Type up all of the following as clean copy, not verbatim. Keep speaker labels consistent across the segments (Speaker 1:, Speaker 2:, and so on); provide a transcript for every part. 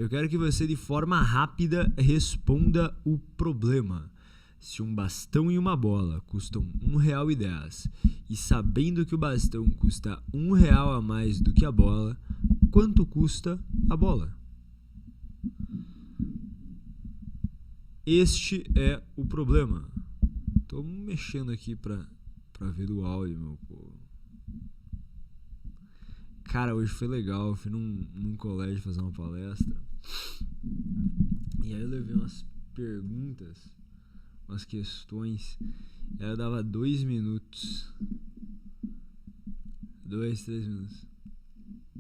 Speaker 1: Eu quero que você, de forma rápida, responda o problema. Se um bastão e uma bola custam R$1,10 e sabendo que o bastão custa R$1 a mais do que a bola, quanto custa a bola? Este é o problema. Tô mexendo aqui pra ver do áudio, meu povo. Cara, hoje foi legal. Eu fui num colégio fazer uma palestra. E aí eu levei umas perguntas, umas questões. E aí eu dava 2 minutos. 2, 3 minutos.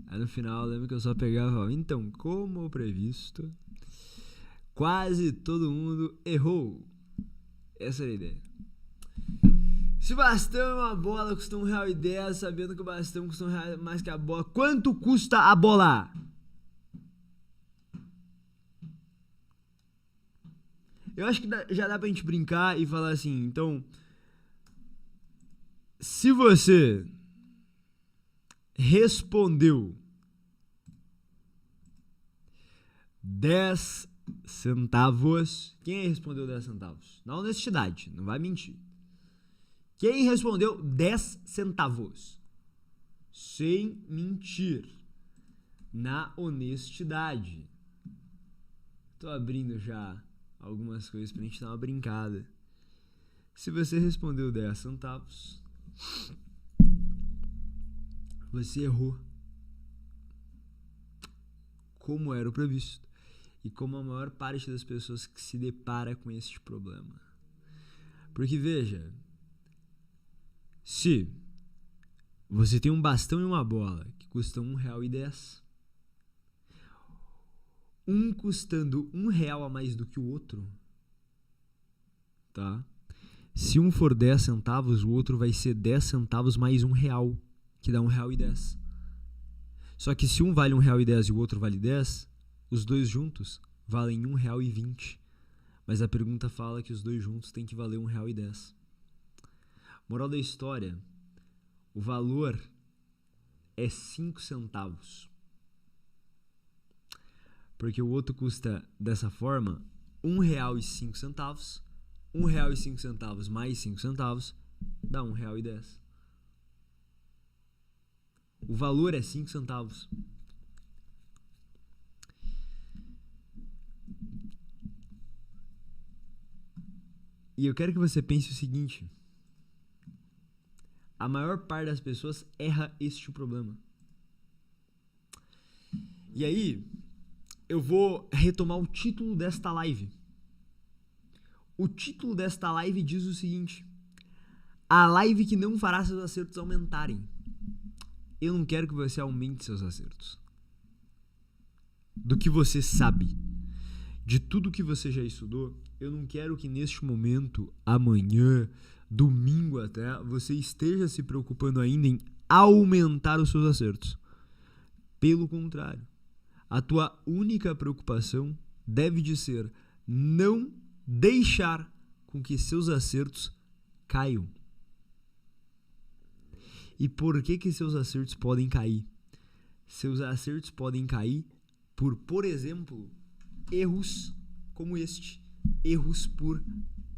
Speaker 1: Aí no final eu lembro que eu só pegava e falava: então, como previsto, quase todo mundo errou. Essa era a ideia. Se o bastão e uma bola custam R$1,10, sabendo que o bastão custa R$1 mais que a bola, quanto custa a bola? Eu acho que já dá pra gente brincar e falar assim, então, se você respondeu 10 centavos, quem respondeu 10 centavos? Na honestidade, não vai mentir. Quem respondeu 10 centavos? Sem mentir. Na honestidade. Tô abrindo já algumas coisas pra gente dar uma brincada. Se você respondeu 10 centavos, você errou. Como era o previsto. E como a maior parte das pessoas que se depara com este problema. Porque veja, se você tem um bastão e uma bola que custam R$1,10, um custando R$1 a mais do que o outro, tá? Se um for 10 centavos, o outro vai ser 10 centavos mais R$1, que dá R$1,10. Só que se um vale R$1,10 e o outro vale 10, os dois juntos valem R$1,20. Mas a pergunta fala que os dois juntos têm que valer R$1,10. Moral da história, o valor é 5 centavos. Porque o outro custa dessa forma R$1,05. R$1,05 mais 5 centavos dá R$1,10. O valor é 5 centavos. E eu quero que você pense o seguinte: a maior parte das pessoas erra este problema. E aí, eu vou retomar o título desta live. O título desta live diz o seguinte: a live que não fará seus acertos aumentarem. Eu não quero que você aumente seus acertos. Do que você sabe, de tudo que você já estudou, eu não quero que neste momento, amanhã, domingo até, você esteja se preocupando ainda em aumentar os seus acertos. Pelo contrário, a tua única preocupação deve de ser não deixar com que seus acertos caiam. E por que seus acertos podem cair? Seus acertos podem cair por exemplo, erros como este. Erros por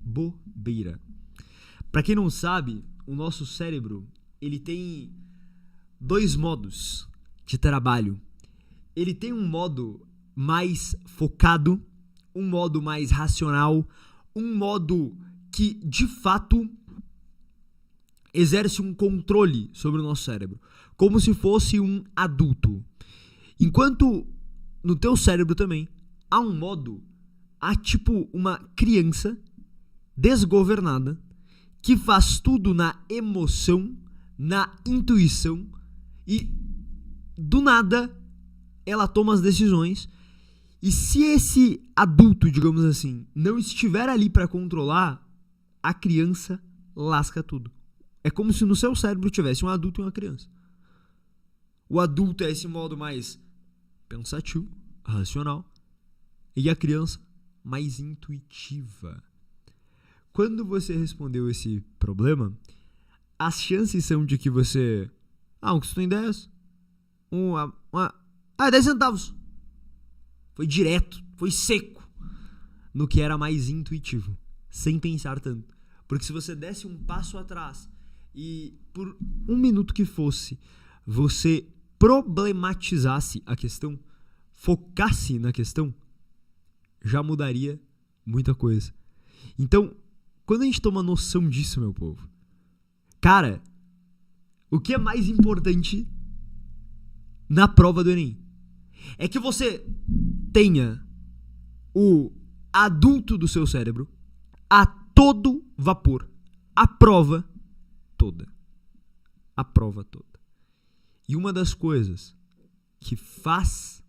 Speaker 1: bobeira. Para quem não sabe, o nosso cérebro, ele tem 2 modos de trabalho. Ele tem um modo mais focado, um modo mais racional, um modo que, de fato, exerce um controle sobre o nosso cérebro, como se fosse um adulto. Enquanto no teu cérebro também há um modo, há tipo uma criança desgovernada que faz tudo na emoção, na intuição e do nada ela toma as decisões. E se esse adulto, digamos assim, não estiver ali para controlar, a criança lasca tudo. É como se no seu cérebro tivesse um adulto e uma criança. O adulto é esse modo mais pensativo, racional, e a criança mais intuitiva. Quando você respondeu esse problema, as chances são de que você... um custou em 10. 10 centavos. Foi direto, foi seco no que era mais intuitivo, sem pensar tanto. Porque se você desse um passo atrás e por um minuto que fosse, você problematizasse a questão, focasse na questão, já mudaria muita coisa. Então, quando a gente toma noção disso, meu povo, cara, o que é mais importante na prova do Enem é que você tenha o adulto do seu cérebro a todo vapor. A prova toda. A prova toda. E uma das coisas que faz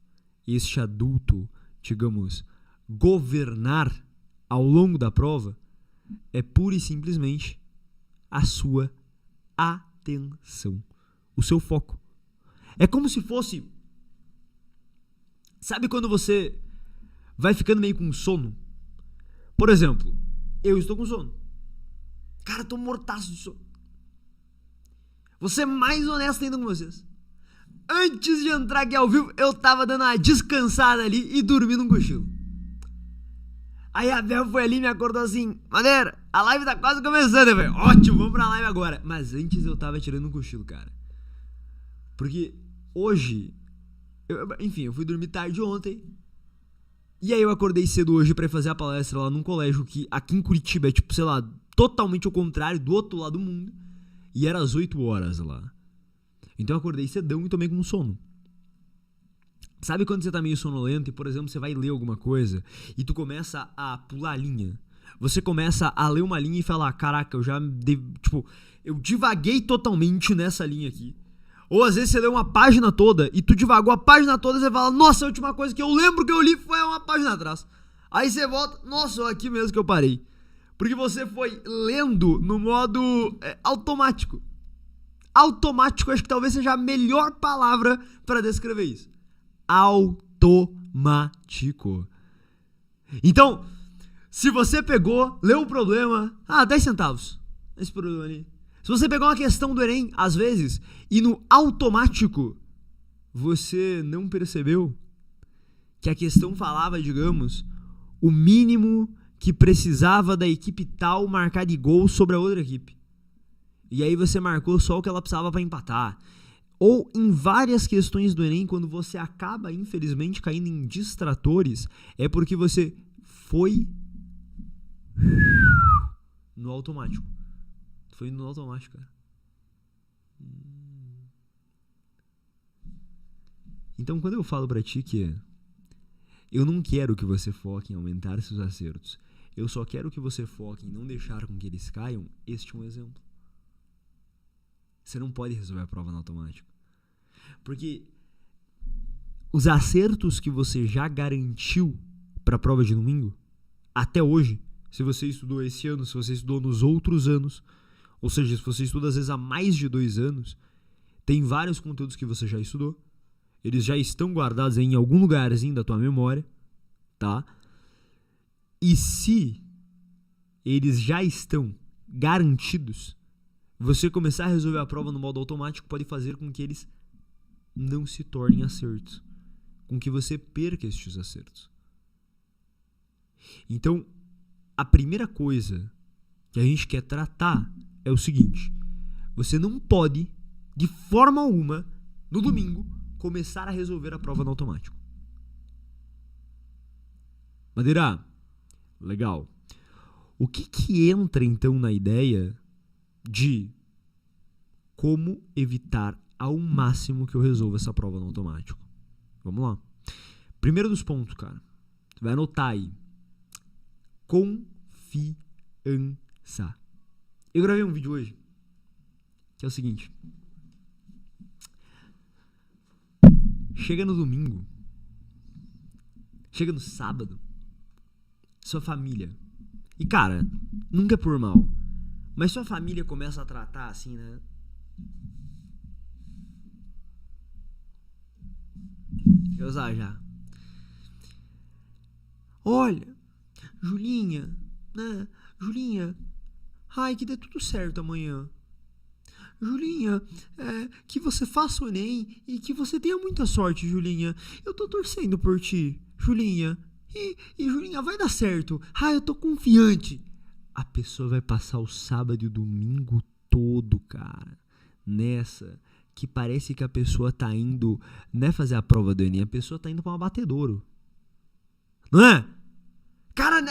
Speaker 1: este adulto, digamos, governar ao longo da prova é pura e simplesmente a sua atenção, o seu foco. É como se fosse... Sabe quando você vai ficando meio com sono? Por exemplo, eu estou com sono. Cara, tô mortaço de sono. Vou ser mais honesto ainda com vocês. Antes de entrar aqui ao vivo, eu tava dando uma descansada ali e dormindo um cochilo. Aí a Bel foi ali e me acordou assim: Madeira, a live tá quase começando. Eu falei, ótimo, vamos pra live agora. Mas antes eu tava tirando um cochilo, cara. Porque hoje, eu fui dormir tarde ontem. E aí eu acordei cedo hoje pra ir fazer a palestra lá num colégio que aqui em Curitiba é tipo, sei lá, totalmente ao contrário, do outro lado do mundo. E era às 8 horas lá. Então eu acordei cedão e tomei com sono. Sabe quando você tá meio sonolento e, por exemplo, você vai ler alguma coisa e tu começa a pular a linha? Você começa a ler uma linha e falar, caraca, eu divaguei totalmente nessa linha aqui. Ou às vezes você lê uma página toda e tu divagou a página toda e você fala, nossa, a última coisa que eu lembro que eu li foi uma página atrás. Aí você volta, nossa, aqui mesmo que eu parei. Porque você foi lendo no modo automático. Automático, acho que talvez seja a melhor palavra para descrever isso. Automático. Então, se você pegou, leu o problema, 10 centavos. Esse problema ali. Se você pegou uma questão do Enem, às vezes, e no automático, você não percebeu que a questão falava, digamos, o mínimo que precisava da equipe tal marcar de gol sobre a outra equipe. E aí você marcou só o que ela precisava para empatar. Ou em várias questões do Enem, quando você acaba, infelizmente, caindo em distratores, é porque você foi no automático. Foi no automático, cara. Então, quando eu falo pra ti que eu não quero que você foque em aumentar seus acertos, eu só quero que você foque em não deixar com que eles caiam, este é um exemplo. Você não pode resolver a prova no automático. Porque os acertos que você já garantiu para a prova de domingo, até hoje, se você estudou esse ano, se você estudou nos outros anos, ou seja, se você estuda às vezes há mais de 2 anos, tem vários conteúdos que você já estudou, eles já estão guardados em algum lugarzinho da tua memória, tá? E se eles já estão garantidos, você começar a resolver a prova no modo automático pode fazer com que eles não se tornem acertos, com que você perca estes acertos. Então, a primeira coisa que a gente quer tratar é o seguinte: você não pode, de forma alguma, no domingo, começar a resolver a prova no automático. Madeira, legal. O que entra então na ideia de como evitar ao máximo que eu resolva essa prova no automático? Vamos lá. Primeiro dos pontos, cara. Você vai anotar aí. Confiança. Eu gravei um vídeo hoje que é o seguinte. Chega no domingo, chega no sábado, sua família, e cara, nunca é por mal, mas sua família começa a tratar assim, né? Eu usar já. Olha, Julinha, né? Julinha, ai, que dê tudo certo amanhã. Julinha, que você faça o Enem e que você tenha muita sorte, Julinha. Eu tô torcendo por ti. Julinha, e Julinha, vai dar certo. Eu tô confiante. A pessoa vai passar o sábado e o domingo todo, cara, nessa, que parece que a pessoa tá indo, não é fazer a prova do Enem, a pessoa tá indo pra um abatedouro. Não é? Cara,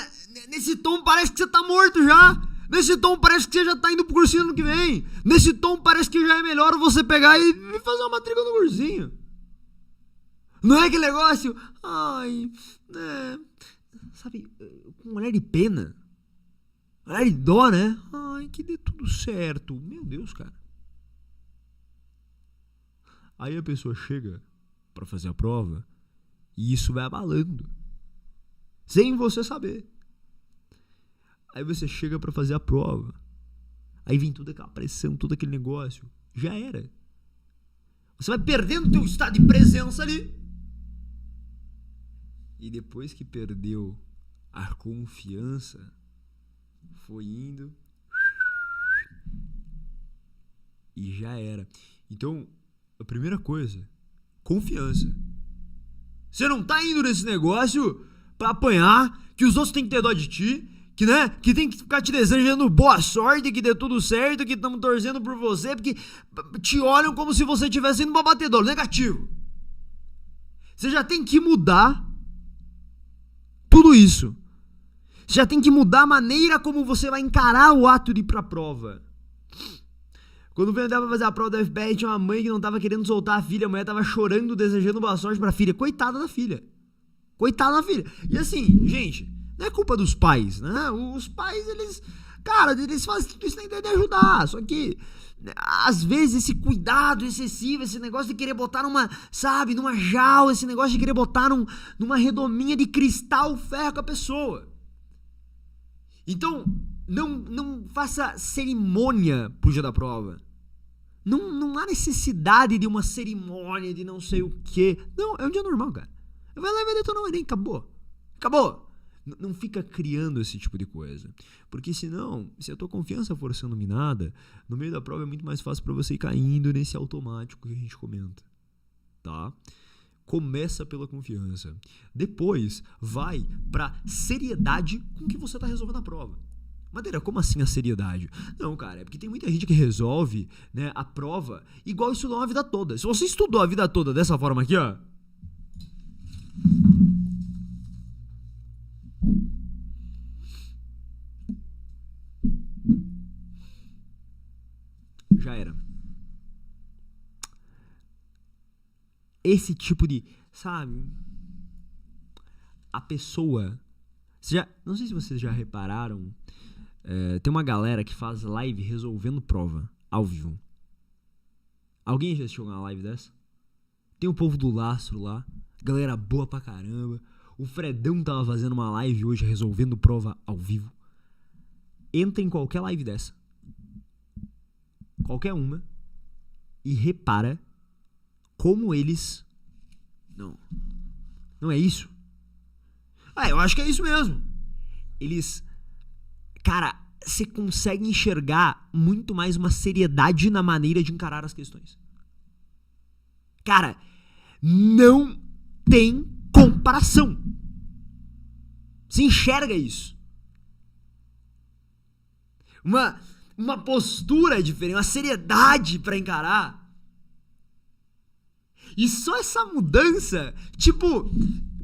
Speaker 1: nesse tom parece que você tá morto já. Nesse tom parece que você já tá indo pro cursinho ano que vem. Nesse tom parece que já é melhor você pegar e fazer uma matrícula no cursinho. Não é aquele negócio, sabe, com um olhar de pena. Olhar de dó, né? Que dê tudo certo. Meu Deus, cara. Aí a pessoa chega pra fazer a prova e isso vai abalando. Sem você saber. Aí você chega pra fazer a prova. Aí vem toda aquela pressão, todo aquele negócio. Já era. Você vai perdendo teu estado de presença ali. E depois que perdeu a confiança, foi indo e já era. Então, a primeira coisa, confiança. Você não tá indo nesse negócio pra apanhar, que os outros têm que ter dó de ti, que, né, que tem que ficar te desejando boa sorte, que dê tudo certo, que estamos torcendo por você, porque te olham como se você estivesse indo pra batedor, negativo. Você já tem que mudar tudo isso. Você já tem que mudar a maneira como você vai encarar o ato de ir pra prova. Quando o Vendel pra fazer a prova da FPR, tinha uma mãe que não tava querendo soltar a filha, a mulher tava chorando, desejando boa sorte pra filha. Coitada da filha. Coitada da filha. E assim, gente, não é culpa dos pais, né? Os pais, eles fazem tudo isso na ideia de ajudar. Só que, às vezes, esse cuidado excessivo, esse negócio de querer botar numa jaula, esse negócio de querer botar numa redominha de cristal, ferra com a pessoa. Então, não faça cerimônia pro dia da prova. Não há necessidade de uma cerimônia, de não sei o quê. Não, é um dia normal, cara. Vai lá e vai detonar o Enem, acabou. Acabou. Não fica criando esse tipo de coisa. Porque senão, se a tua confiança for sendo minada, no meio da prova é muito mais fácil pra você ir caindo nesse automático que a gente comenta. Tá? Começa pela confiança. Depois, vai pra seriedade com que você tá resolvendo a prova. Madeira, como assim a seriedade? Não, cara, é porque tem muita gente que resolve, né, a prova igual estudou a vida toda. Se você estudou a vida toda dessa forma aqui, ó, já era. Esse tipo de, sabe, a pessoa, não sei se vocês já repararam, tem uma galera que faz live resolvendo prova ao vivo. Alguém já assistiu uma live dessa? Tem o povo do Lastro lá, galera boa pra caramba. O Fredão tava fazendo uma live hoje resolvendo prova ao vivo. Entra em qualquer live dessa, qualquer uma, e repara como eles... Não é isso? Eu acho que é isso mesmo. Eles... Cara, você consegue enxergar muito mais uma seriedade na maneira de encarar as questões. Cara, não tem comparação. Você enxerga isso. Uma postura diferente, uma seriedade pra encarar. E só essa mudança, tipo...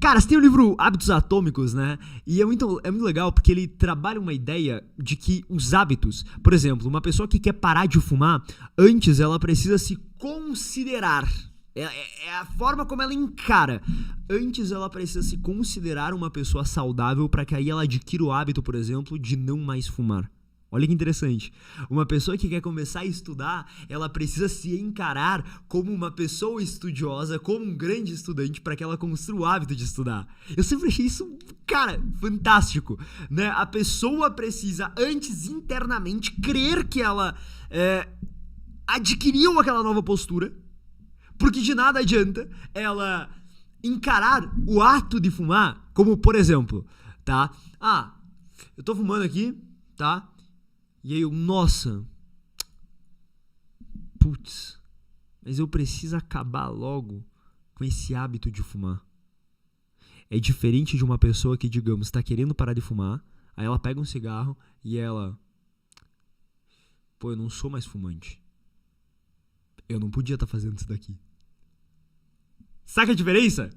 Speaker 1: Cara, você tem o livro Hábitos Atômicos, né? E é muito legal porque ele trabalha uma ideia de que os hábitos... Por exemplo, uma pessoa que quer parar de fumar, antes ela precisa se considerar. É a forma como ela encara. Antes ela precisa se considerar uma pessoa saudável para que aí ela adquira o hábito, por exemplo, de não mais fumar. Olha que interessante. Uma pessoa que quer começar a estudar, ela precisa se encarar como uma pessoa estudiosa, como um grande estudante, para que ela construa o hábito de estudar. Eu sempre achei isso, cara, fantástico, né? A pessoa precisa, antes, internamente, crer que ela adquiriu aquela nova postura, porque de nada adianta ela encarar o ato de fumar como, por exemplo, tá? Eu tô fumando aqui, tá? E aí eu, nossa, putz, mas eu preciso acabar logo com esse hábito de fumar. é diferente de uma pessoa que, digamos, tá querendo parar de fumar, aí ela pega um cigarro e ela... Pô, eu não sou mais fumante. Eu não podia estar fazendo isso daqui. Saca a diferença?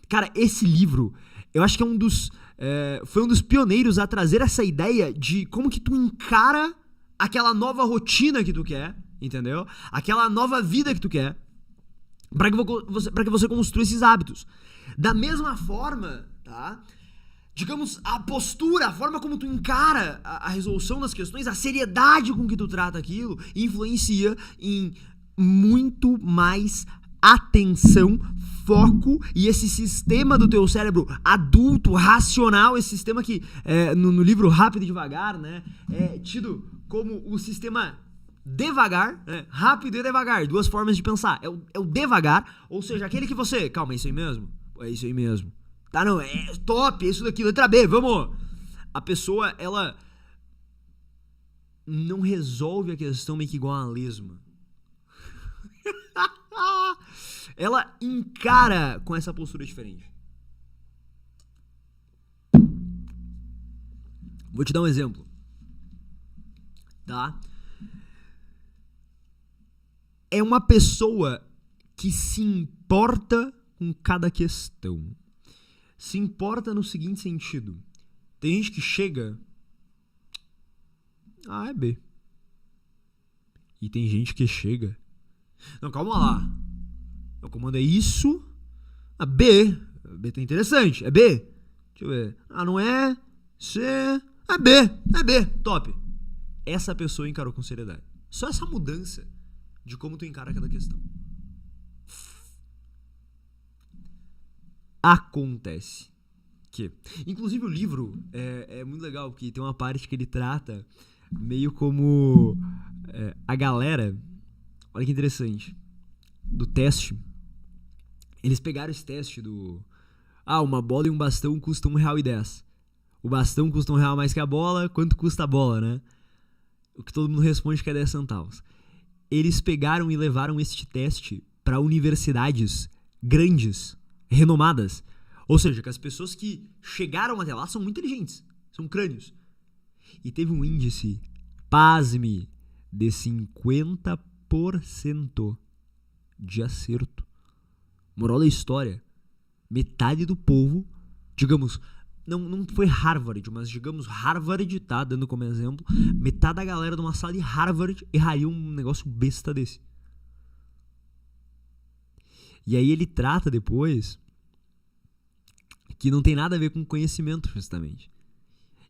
Speaker 1: Cara, esse livro, eu acho que é foi um dos pioneiros a trazer essa ideia de como que tu encara aquela nova rotina que tu quer, entendeu? Aquela nova vida que tu quer, para que você construa esses hábitos. Da mesma forma, tá? Digamos, a postura, a forma como tu encara a resolução das questões, a seriedade com que tu trata aquilo, influencia em muito mais atenção, foco e esse sistema do teu cérebro adulto, racional, esse sistema que no livro Rápido e Devagar, né, é tido como o sistema devagar, né, rápido e devagar, duas formas de pensar. É o devagar, ou seja, aquele que você... Calma, é isso aí mesmo? É isso aí mesmo. Tá, não, é top, é isso daqui, letra B, vamos. A pessoa, ela não resolve a questão meio que igual a lesma. Ela encara com essa postura diferente. Vou te dar um exemplo, tá? É uma pessoa que se importa com cada questão. Se importa no seguinte sentido. Tem gente que chega... é B. E tem gente que chega... Não, calma lá. O comando é isso. B. B tá interessante. É B. Deixa eu ver. Não é. C. É B. É B. Top. Essa pessoa encarou com seriedade. Só essa mudança de como tu encara cada questão. Acontece que... Inclusive o livro é muito legal, porque tem uma parte que ele trata meio como a galera... Olha que interessante. Do teste. Eles pegaram esse teste do... uma bola e um bastão custam R$1,10. O bastão custa R$1 a mais que a bola. Quanto custa a bola, né? O que todo mundo responde que é 10 centavos. Eles pegaram e levaram este teste para universidades grandes, renomadas. Ou seja, que as pessoas que chegaram até lá são muito inteligentes. São crânios. E teve um índice, pasme, de 50% de acerto. Moral da história, metade do povo, digamos, não foi Harvard, mas digamos Harvard, tá, dando como exemplo, metade da galera de uma sala de Harvard erraria um negócio besta desse. E aí ele trata depois que não tem nada a ver com conhecimento, justamente.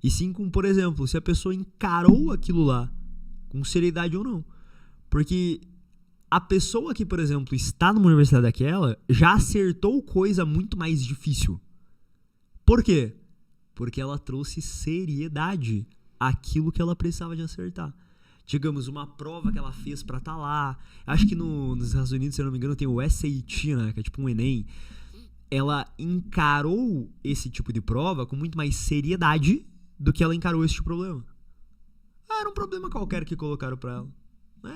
Speaker 1: E sim com, por exemplo, se a pessoa encarou aquilo lá com seriedade ou não. Porque a pessoa que, por exemplo, está numa universidade daquela já acertou coisa muito mais difícil. Por quê? Porque ela trouxe seriedade àquilo que ela precisava de acertar. Digamos, uma prova que ela fez pra estar lá. Acho que nos Estados Unidos, se eu não me engano, tem o SAT, né? Que é tipo um Enem. Ela encarou esse tipo de prova com muito mais seriedade do que ela encarou esse tipo de problema. Era um problema qualquer que colocaram pra ela.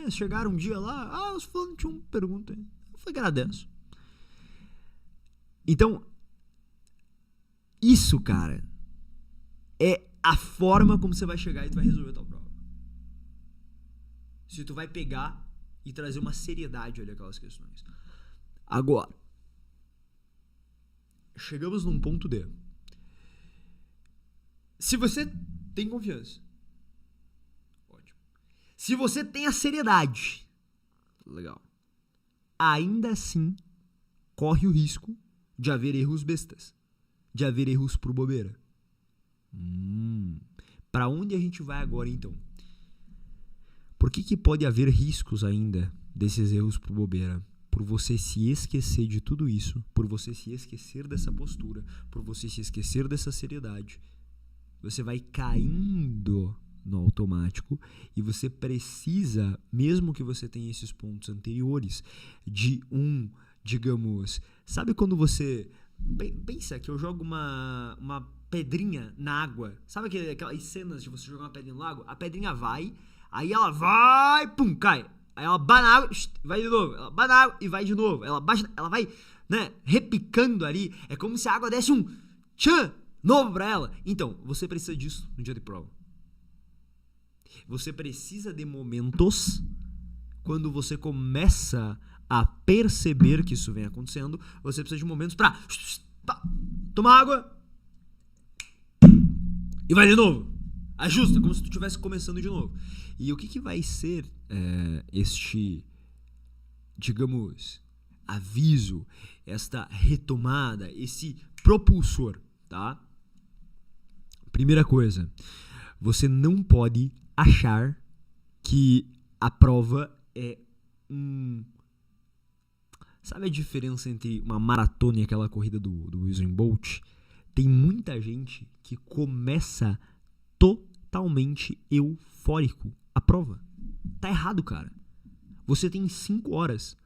Speaker 1: Chegaram um dia lá, os fulanos tinham uma pergunta. Eu agradeço. Então, isso, cara, é a forma como você vai chegar e tu vai resolver a tua prova. Se tu vai pegar e trazer uma seriedade ali aquelas questões. Agora, chegamos num ponto D. Se você tem confiança, se você tem a seriedade, legal, ainda assim corre o risco de haver erros bestas, de haver erros por bobeira. Para onde a gente vai agora, então? Por que pode haver riscos ainda desses erros por bobeira? Por você se esquecer de tudo isso, por você se esquecer dessa postura, por você se esquecer dessa seriedade. Você vai caindo no automático e você precisa, mesmo que você tenha esses pontos anteriores, de digamos, sabe quando você pensa que eu jogo uma pedrinha na água, sabe aquelas cenas de você jogar uma pedrinha no lago? A pedrinha vai, aí ela vai, pum, cai, aí ela bate na água, vai de novo, ela bate na água e vai de novo, ela vai né, repicando ali. É como se a água desse um tchan novo pra ela. Então, você precisa disso no dia de prova. Você precisa de momentos quando você começa a perceber que isso vem acontecendo. Você precisa de momentos pra tomar água e vai de novo. Ajusta, como se tu estivesse começando de novo. E o que vai ser este, digamos, aviso, esta retomada, esse propulsor, tá? Primeira coisa, você não pode achar que a prova é Sabe a diferença entre uma maratona e aquela corrida do Usain Bolt? Tem muita gente que começa totalmente eufórico a prova. Tá errado, cara. Você tem 5 horas.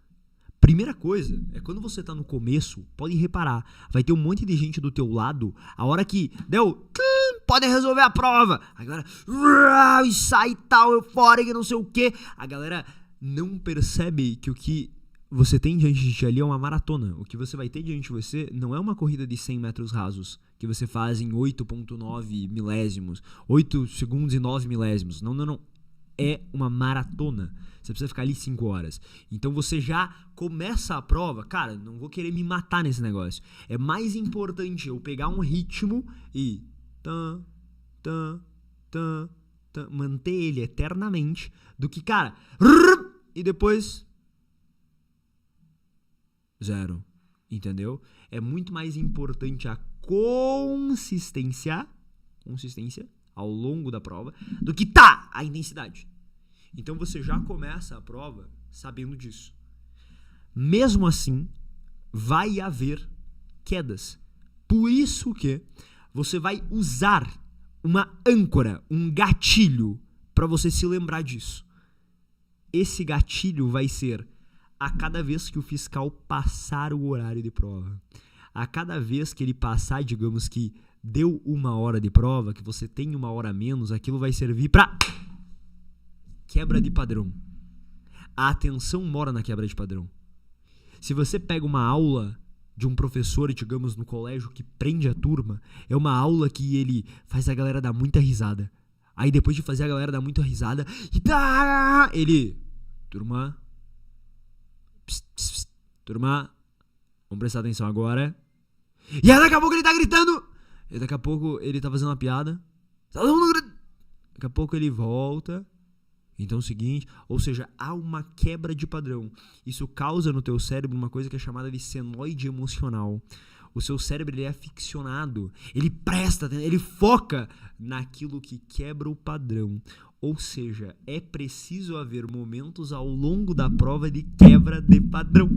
Speaker 1: Primeira coisa, é quando você tá no começo, pode reparar, vai ter um monte de gente do teu lado, a hora que deu, pode resolver a prova, a galera e sai tal, eufórica, não sei o que, a galera não percebe que o que você tem diante de ti ali é uma maratona. O que você vai ter diante de você não é uma corrida de 100 metros rasos, que você faz em 8,9 milésimos, 8 segundos e 9 milésimos. Não. É uma maratona. Você precisa ficar ali 5 horas. Então você já começa a prova. Cara, não vou querer me matar nesse negócio. É mais importante eu pegar um ritmo e manter ele eternamente do que, cara, e depois 0. Entendeu? É muito mais importante a consistência ao longo da prova do que a intensidade. Então você já começa a prova sabendo disso. Mesmo assim, vai haver quedas. Por isso que você vai usar uma âncora, um gatilho para você se lembrar disso. Esse gatilho vai ser a cada vez que o fiscal passar o horário de prova. A cada vez que ele passar, digamos que deu 1 hora de prova, que você tem 1 hora a menos, aquilo vai servir para quebra de padrão. A atenção mora na quebra de padrão. Se você pega uma aula de um professor, digamos, no colégio que prende a turma, é uma aula que ele faz a galera dar muita risada. Aí depois de fazer a galera dar muita risada, ele... Turma, vamos prestar atenção agora. E aí daqui a pouco ele tá gritando. E daqui a pouco ele tá fazendo uma piada. Daqui a pouco ele volta. Então é o seguinte, ou seja, há uma quebra de padrão. Isso causa no teu cérebro uma coisa que é chamada de senoide emocional. O seu cérebro ele é aficionado, ele presta atenção, ele foca naquilo que quebra o padrão. Ou seja, é preciso haver momentos ao longo da prova de quebra de padrão.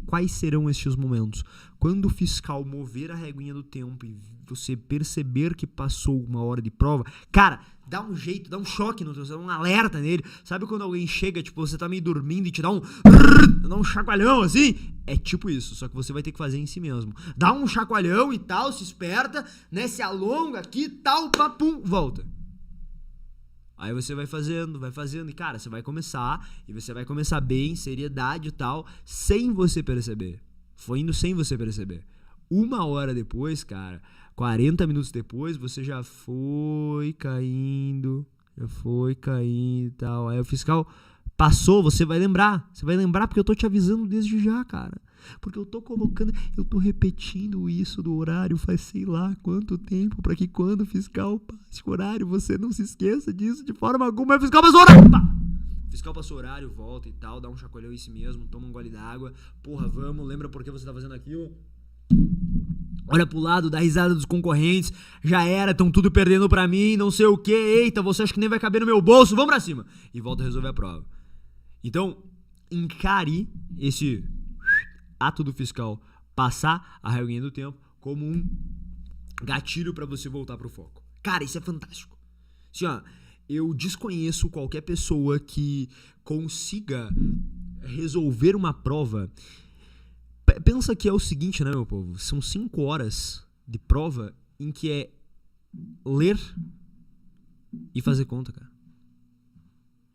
Speaker 1: Quais serão estes momentos? Quando o fiscal mover a reguinha do tempo e você perceber que passou 1 hora de prova, cara, dá um jeito, dá um choque no teu cérebro, um alerta nele. Sabe quando alguém chega, tipo, você tá meio dormindo e te dá um chacoalhão assim? É tipo isso, só que você vai ter que fazer em si mesmo. Dá um chacoalhão e tal, se esperta, né, se alonga aqui e tal, papum, volta. Aí você vai fazendo, e cara, você vai começar bem, seriedade e tal, sem você perceber. Foi indo sem você perceber. 1 hora depois, cara, 40 minutos depois, você já foi caindo e tal. Aí o fiscal passou, você vai lembrar porque eu tô te avisando desde já, cara. Porque eu tô repetindo isso do horário faz sei lá quanto tempo, pra que quando o fiscal passe o horário, você não se esqueça disso de forma alguma. O fiscal passou o horário! O fiscal passou o horário, volta e tal, dá um chacoalhão em si mesmo, toma um gole d'água, porra, vamos, lembra por que você tá fazendo aquilo? Olha pro lado, dá risada dos concorrentes, já era, tão tudo perdendo pra mim, não sei o que, eita, você acha que nem vai caber no meu bolso, vamos pra cima! E volta a resolver a prova. Então, encare esse ato do fiscal passar a reguinha do tempo como um gatilho pra você voltar pro foco. Cara, isso é fantástico. Assim, ó, eu desconheço qualquer pessoa que consiga resolver uma prova. Pensa que é o seguinte, né, meu povo? São 5 horas de prova em que é ler e fazer conta, cara.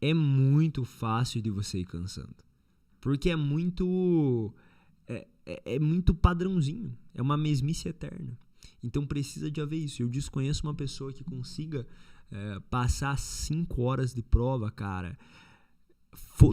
Speaker 1: É muito fácil de você ir cansando. Porque é muito é muito padrãozinho. É uma mesmice eterna. Então precisa de haver isso. Eu desconheço uma pessoa que consiga passar 5 horas de prova, cara,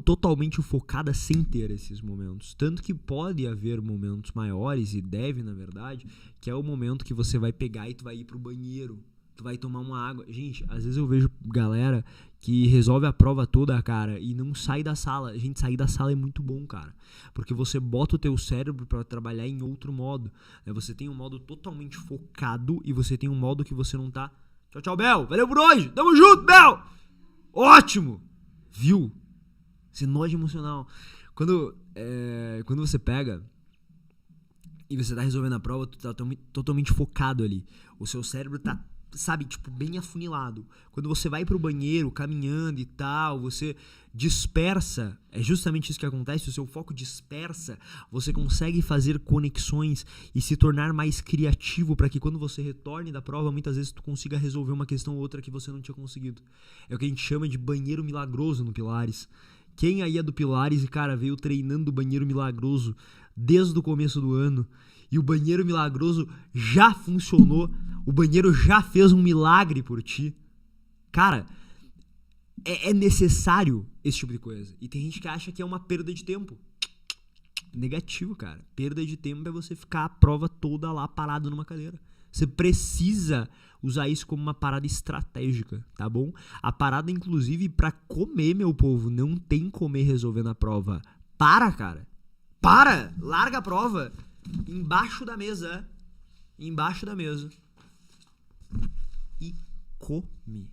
Speaker 1: totalmente focada sem ter esses momentos. Tanto que pode haver momentos maiores, e deve, na verdade, que é o momento que você vai pegar e tu vai ir pro banheiro, tu vai tomar uma água. Gente, às vezes eu vejo galera que resolve a prova toda, cara, e não sai da sala. Gente, sair da sala é muito bom, cara, porque você bota o teu cérebro pra trabalhar em outro modo, né? Você tem um modo totalmente focado e você tem um modo que você não tá... Tchau, tchau, Bel! Valeu por hoje! Tamo junto, Bel! Ótimo! Viu? Esse nojo emocional. Quando você pega e você tá resolvendo a prova, tu tá totalmente focado ali. O seu cérebro tá, sabe, tipo, bem afunilado. Quando você vai pro banheiro, caminhando e tal, você dispersa. É justamente isso que acontece, o seu foco dispersa. Você consegue fazer conexões e se tornar mais criativo para que quando você retorne da prova, muitas vezes tu consiga resolver uma questão ou outra que você não tinha conseguido. É o que a gente chama de banheiro milagroso no Pilares. Quem aí é do Pilares e, cara, veio treinando o banheiro milagroso desde o começo do ano e o banheiro milagroso já funcionou, o banheiro já fez um milagre por ti, cara, é necessário esse tipo de coisa. E tem gente que acha que é uma perda de tempo. Negativo, cara. Perda de tempo é você ficar a prova toda lá parado numa cadeira. Você precisa usar isso como uma parada estratégica, tá bom? A parada, inclusive, pra comer, meu povo, não tem comer resolvendo a prova. Para, cara. Para! Larga a prova. Embaixo da mesa. Embaixo da mesa. E come.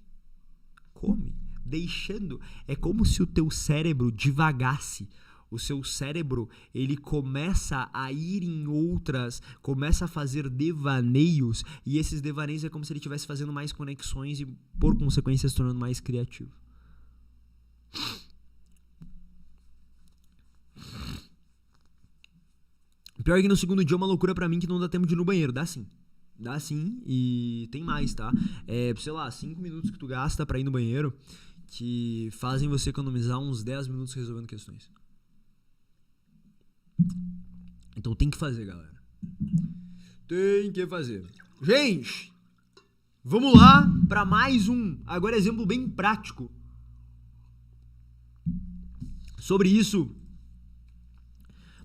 Speaker 1: Come. Deixando. É como se o teu cérebro divagasse. O seu cérebro, ele começa a ir em outras, começa a fazer devaneios, e esses devaneios é como se ele estivesse fazendo mais conexões e, por consequência, se tornando mais criativo. Pior que no segundo dia é uma loucura pra mim que não dá tempo de ir no banheiro. Dá sim. Dá sim, e tem mais, tá? Sei lá, 5 minutos que tu gasta pra ir no banheiro que fazem você economizar uns 10 minutos resolvendo questões. Então tem que fazer, galera. Tem que fazer. Gente, vamos lá para mais um, agora exemplo bem prático sobre isso.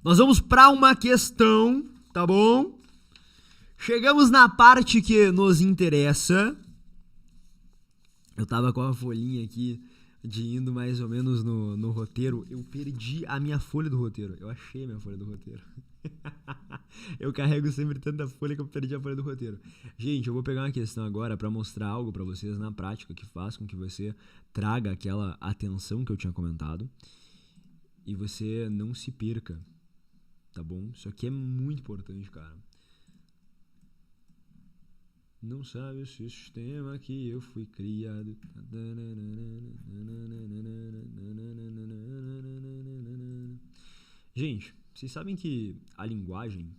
Speaker 1: Nós vamos para uma questão, tá bom? Chegamos na parte que nos interessa. Eu tava com a folhinha aqui de indo mais ou menos no roteiro. Eu perdi a minha folha do roteiro. Eu achei a minha folha do roteiro. Eu carrego sempre tanta folha que eu perdi a folha do roteiro. Gente, eu vou pegar uma questão agora pra mostrar algo pra vocês na prática que faz com que você traga aquela atenção que eu tinha comentado e você não se perca, tá bom? Isso aqui é muito importante, cara. Não sabe o sistema que eu fui criado. Gente, vocês sabem que a linguagem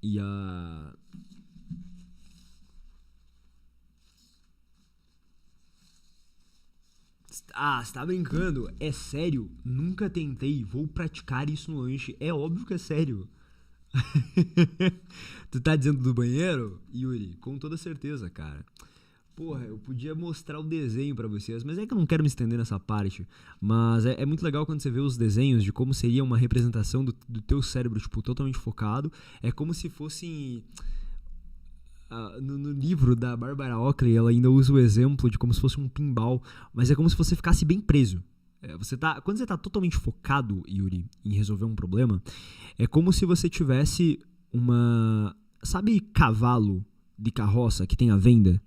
Speaker 1: e a... Ah, você tá brincando? É sério? Nunca tentei. Vou praticar isso no lanche. É óbvio que é sério. Tu tá dizendo do banheiro, Yuri? Com toda certeza, cara. Porra, eu podia mostrar o desenho pra vocês, mas é que eu não quero me estender nessa parte. Mas é muito legal quando você vê os desenhos de como seria uma representação do teu cérebro, tipo, totalmente focado. É como se fosse... no livro da Barbara Oakley, ela ainda usa o exemplo de como se fosse um pinball, mas é como se você ficasse bem preso. Quando você tá totalmente focado, Yuri, em resolver um problema, é como se você tivesse uma... Sabe cavalo de carroça que tem a venda?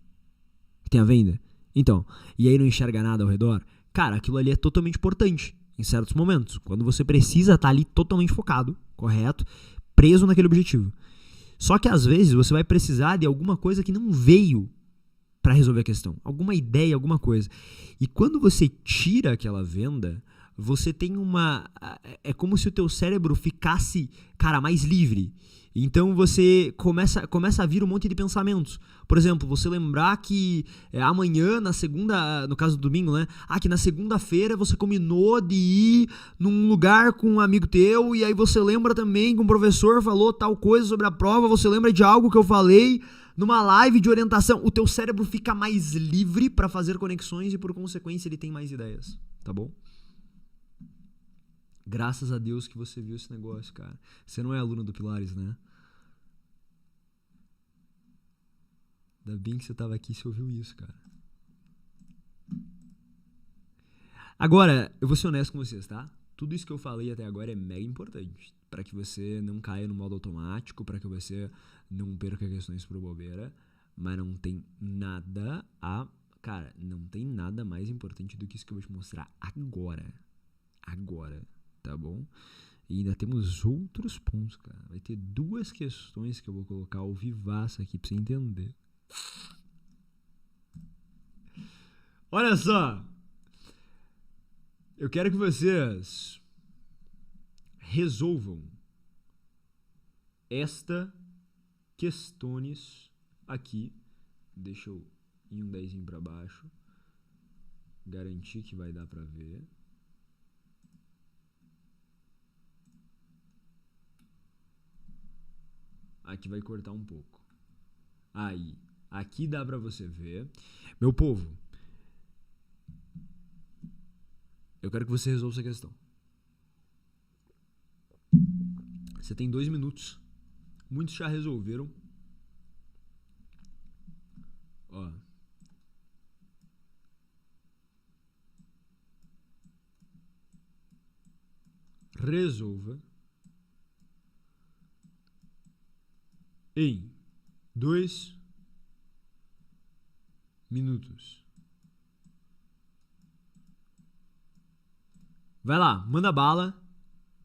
Speaker 1: Então, e aí não enxerga nada ao redor? Cara, aquilo ali é totalmente importante em certos momentos. Quando você precisa estar ali totalmente focado, correto? Preso naquele objetivo. Só que às vezes você vai precisar de alguma coisa que não veio para resolver a questão. Alguma ideia, alguma coisa. E quando você tira aquela venda, você tem uma... É como se o teu cérebro ficasse, cara, mais livre. Então você começa a vir um monte de pensamentos. Por exemplo, você lembrar que amanhã, na segunda, no caso do domingo, né? Ah, que na segunda-feira você combinou de ir num lugar com um amigo teu, e aí você lembra também que um professor falou tal coisa sobre a prova, você lembra de algo que eu falei numa live de orientação. O teu cérebro fica mais livre para fazer conexões e, por consequência, ele tem mais ideias, tá bom? Graças a Deus que você viu esse negócio, cara. Você não é aluno do Pilares, né? Ainda bem que você tava aqui e você ouviu isso, cara. Agora, eu vou ser honesto com vocês, tá? Tudo isso que eu falei até agora é mega importante para que você não caia no modo automático, para que você não perca questões por bobeira, mas não tem nada Cara, não tem nada mais importante do que isso que eu vou te mostrar agora. Agora, tá bom? E ainda temos outros pontos, cara. Vai ter 2 questões que eu vou colocar ao vivaço aqui pra você entender. Olha só! Eu quero que vocês resolvam esta questões aqui. Deixa eu ir um 10 pra baixo. Garantir que vai dar pra ver. Aqui vai cortar um pouco. Aí, aqui dá pra você ver. Meu povo, eu quero que você resolva essa questão. Você tem 2 minutos. Muitos já resolveram. Ó. Resolva em 2 minutos. Vai lá, manda bala.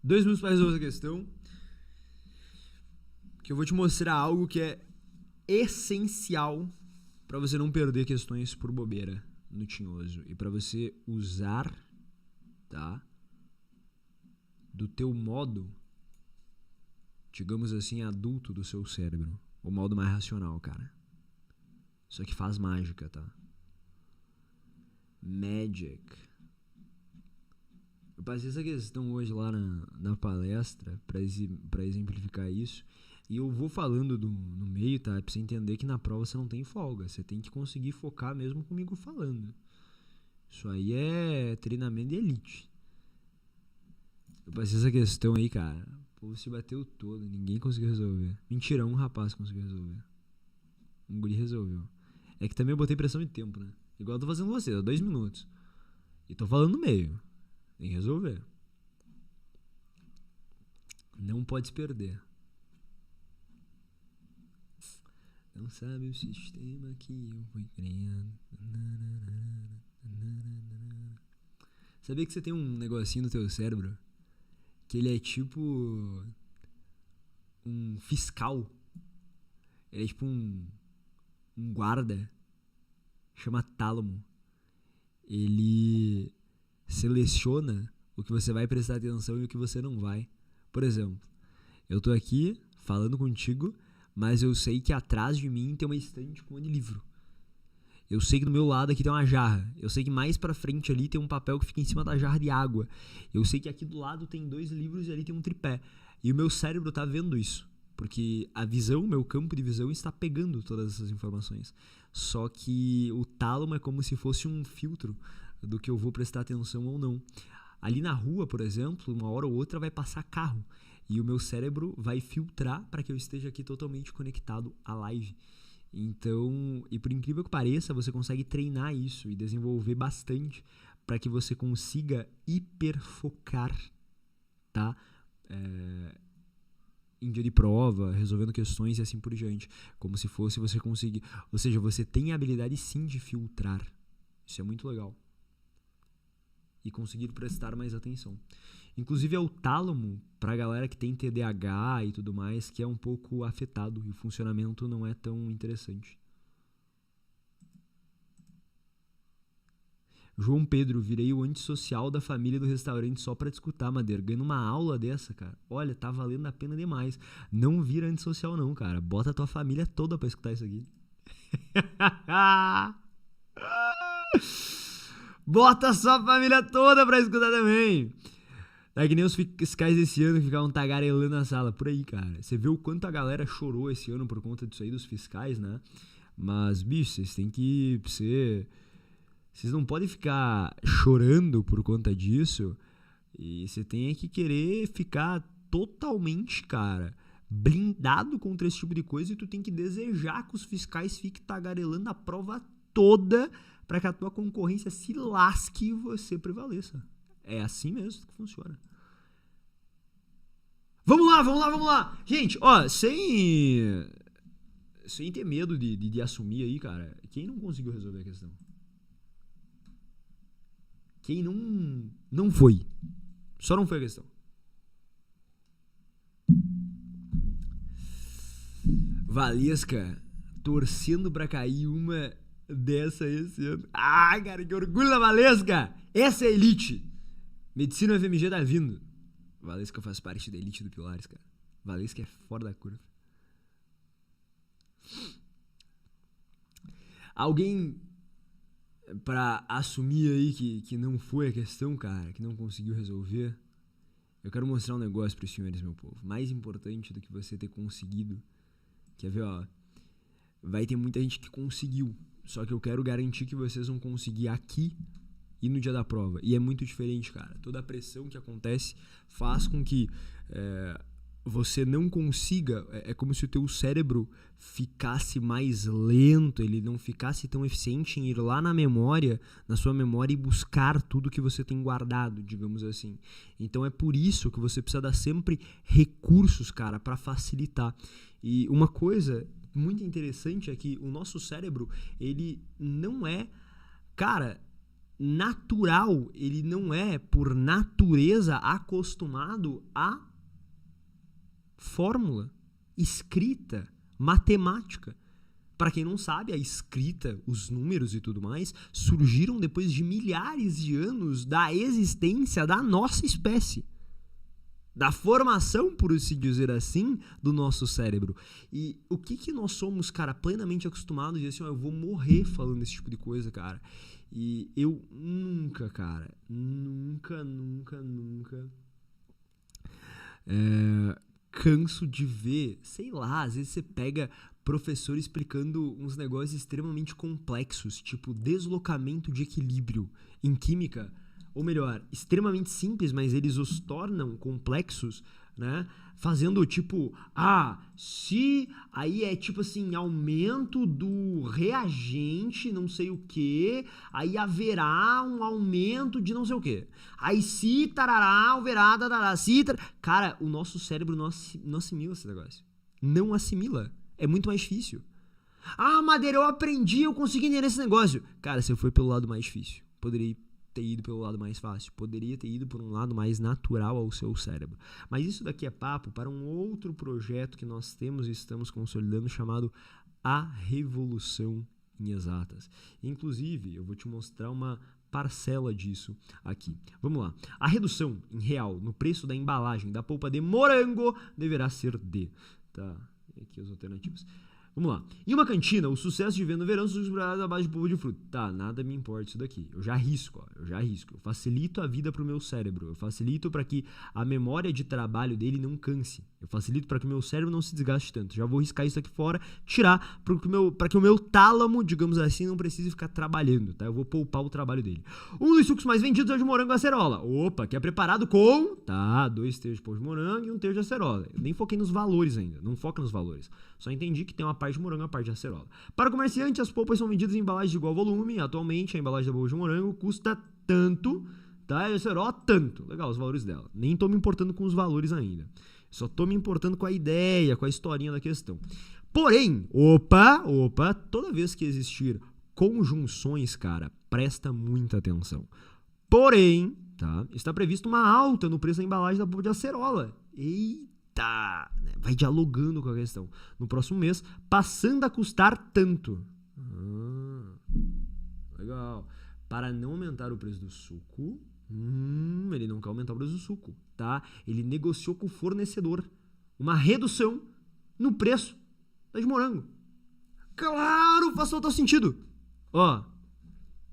Speaker 1: 2 minutos para resolver essa questão. Que eu vou te mostrar algo que é essencial para você não perder questões por bobeira no tinhoso. E para você usar, tá? Do teu modo, digamos assim, adulto do seu cérebro. O modo mais racional, cara. Isso aqui faz mágica, tá? Magic. Eu passei essa questão hoje lá na palestra pra exemplificar isso. E eu vou falando no meio, tá? Pra você entender que na prova você não tem folga. Você tem que conseguir focar mesmo comigo falando. Isso aí é treinamento de elite. Eu passei essa questão aí, cara. O povo se bateu todo. Ninguém conseguiu resolver. Mentira, um rapaz conseguiu resolver. Um guri resolveu. É que também eu botei pressão de tempo, né? Igual eu tô fazendo com você, 2 minutos. E tô falando no meio. Tem que resolver. Não pode se perder. Não sabe o sistema que eu fui criando. Sabia que você tem um negocinho no teu cérebro que ele é tipo um fiscal. Ele é tipo um guarda. Chama tálamo. Ele seleciona o que você vai prestar atenção e o que você não vai. Por exemplo, eu tô aqui falando contigo, mas eu sei que atrás de mim tem uma estante com um livro. Eu sei que do meu lado aqui tem uma jarra. Eu sei que mais pra frente ali tem um papel que fica em cima da jarra de água. Eu sei que aqui do lado tem 2 livros e ali tem um tripé. E o meu cérebro tá vendo isso. Porque a visão, meu campo de visão está pegando todas essas informações. Só que o tálamo é como se fosse um filtro do que eu vou prestar atenção ou não. Ali na rua, por exemplo, uma hora ou outra vai passar carro. E o meu cérebro vai filtrar para que eu esteja aqui totalmente conectado à live. Então, e por incrível que pareça, você consegue treinar isso e desenvolver bastante para que você consiga hiperfocar, tá? Em dia de prova, resolvendo questões e assim por diante. Como se fosse você conseguir... Ou seja, você tem a habilidade sim de filtrar. Isso é muito legal. E conseguir prestar mais atenção. Inclusive é o tálamo, pra galera que tem TDAH e tudo mais, que é um pouco afetado e o funcionamento não é tão interessante. João Pedro, virei o antissocial da família do restaurante só pra te escutar, Madeira. Ganhando uma aula dessa, cara. Olha, tá valendo a pena demais. Não vira antissocial não, cara. Bota a tua família toda pra escutar isso aqui. Bota a sua família toda pra escutar também. É que nem os fiscais desse ano que ficavam tagarelando na sala. Por aí, cara. Você vê o quanto a galera chorou esse ano por conta disso aí dos fiscais, né? Mas, bicho, vocês têm que ser... Vocês não podem ficar chorando por conta disso. E você tem que querer ficar totalmente, cara, blindado contra esse tipo de coisa. E tu tem que desejar que os fiscais fiquem tagarelando a prova toda pra que a tua concorrência se lasque e você prevaleça. É assim mesmo que funciona. Vamos lá. Gente, ó, sem ter medo de assumir aí, cara, quem não conseguiu resolver a questão? Quem não foi? Só não foi a questão. Valesca torcendo pra cair uma dessa esse ano. Ah, cara, que orgulho da Valesca! Essa é a elite. Medicina UFMG tá vindo. Valesca faz parte da elite do Pilares, cara. Valesca é fora da curva. Alguém pra assumir aí que não foi a questão, cara, que não conseguiu resolver? Eu quero mostrar um negócio pros senhores, meu povo. Mais importante do que você ter conseguido. Quer ver, ó? Vai ter muita gente que conseguiu. Só que eu quero garantir que vocês vão conseguir aqui e no dia da prova. E é muito diferente, cara. Toda a pressão que acontece faz com que você não consiga... É como se o teu cérebro ficasse mais lento, ele não ficasse tão eficiente em ir lá na memória, na sua memória, e buscar tudo que você tem guardado, digamos assim. Então é por isso que você precisa dar sempre recursos, cara, para facilitar. E uma coisa muito interessante é que o nosso cérebro, ele não é... Cara... natural, ele não é, por natureza, acostumado a fórmula, escrita, matemática. Para quem não sabe, a escrita, os números e tudo mais, surgiram depois de milhares de anos da existência da nossa espécie. Da formação, por se dizer assim, do nosso cérebro. E o que nós somos, cara, plenamente acostumados a dizer assim, ó, eu vou morrer falando esse tipo de coisa, cara. E eu nunca, cara, nunca canso de ver, sei lá, às vezes você pega professor explicando uns negócios extremamente complexos, tipo deslocamento de equilíbrio em química, ou melhor, extremamente simples, mas eles os tornam complexos, né? Fazendo tipo, se aí é tipo assim, aumento do reagente, não sei o que, aí haverá um aumento de não sei o que. Aí se tarará, haverá, tarará, se tarará. Cara, o nosso cérebro não assimila esse negócio. Não assimila. É muito mais difícil. Madeira, eu aprendi, eu consegui entender esse negócio. Cara, você foi pelo lado mais difícil. Poderia ter ido pelo lado mais fácil, poderia ter ido por um lado mais natural ao seu cérebro. Mas isso daqui é papo para um outro projeto que nós temos e estamos consolidando, chamado A Revolução em Exatas. Inclusive, eu vou te mostrar uma parcela disso aqui. Vamos lá. A redução em real no preço da embalagem da polpa de morango deverá ser de... Tá, aqui as alternativas. Vamos lá. Em uma cantina, o sucesso de venda no verão surge à base de polpa de fruta. Tá, nada me importa isso daqui. Eu já arrisco, Eu facilito a vida pro meu cérebro. Eu facilito para que a memória de trabalho dele não canse. Eu facilito para que o meu cérebro não se desgaste tanto. Já vou riscar isso aqui fora, tirar para que o meu tálamo, digamos assim, não precise ficar trabalhando, tá? Eu vou poupar o trabalho dele. Um dos sucos mais vendidos é o de morango e acerola. Opa, que é preparado com... Tá, 2 terços de polpa de morango e 1 terço de acerola. Eu nem foquei nos valores ainda. Não foca nos valores. Só entendi que tem uma parte de morango e uma parte de acerola. Para o comerciante, as polpas são vendidas em embalagens de igual volume. Atualmente, a embalagem da polpa de morango custa tanto, tá? E a acerola, tanto. Legal, os valores dela. Nem tô me importando com os valores ainda. Só tô me importando com a ideia, com a historinha da questão. Porém, toda vez que existir conjunções, cara, presta muita atenção. Porém, tá? Está previsto uma alta no preço da embalagem da polpa de acerola. Eita! Vai dialogando com a questão. No próximo mês, passando a custar tanto. Legal. para não aumentar o preço do suco, ele não quer aumentar o preço do suco, tá? Ele negociou com o fornecedor uma redução no preço das morango. Claro, faz total sentido. Ó,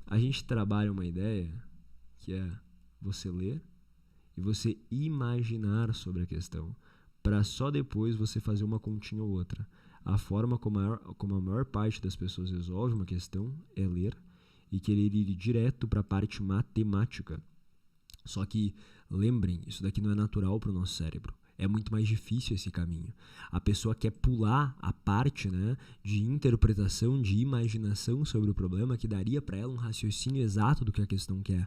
Speaker 1: a gente trabalha uma ideia que é você ler e você imaginar sobre a questão, para só depois você fazer uma continha ou outra. A forma como a maior parte das pessoas resolve uma questão é ler e querer ir direto para a parte matemática. Só que, lembrem, isso daqui não é natural para o nosso cérebro. É muito mais difícil esse caminho. A pessoa quer pular a parte, né, de interpretação, de imaginação sobre o problema, que daria para ela um raciocínio exato do que a questão quer.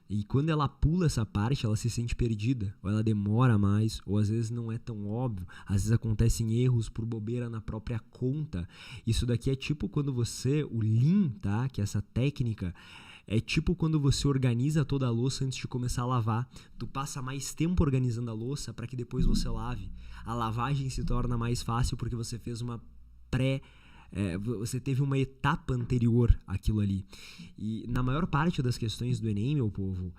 Speaker 1: E quando ela pula essa parte, ela se sente perdida, ou ela demora mais, ou às vezes não é tão óbvio, às vezes acontecem erros por bobeira na própria conta. Isso daqui é tipo quando você, o Lean, tá? Que é essa técnica, é tipo quando você organiza toda a louça antes de começar a lavar. Tu passa mais tempo organizando a louça para que depois você lave. A lavagem se torna mais fácil porque você fez uma você teve uma etapa anterior àquilo ali. E na maior parte das questões do Enem, meu povo,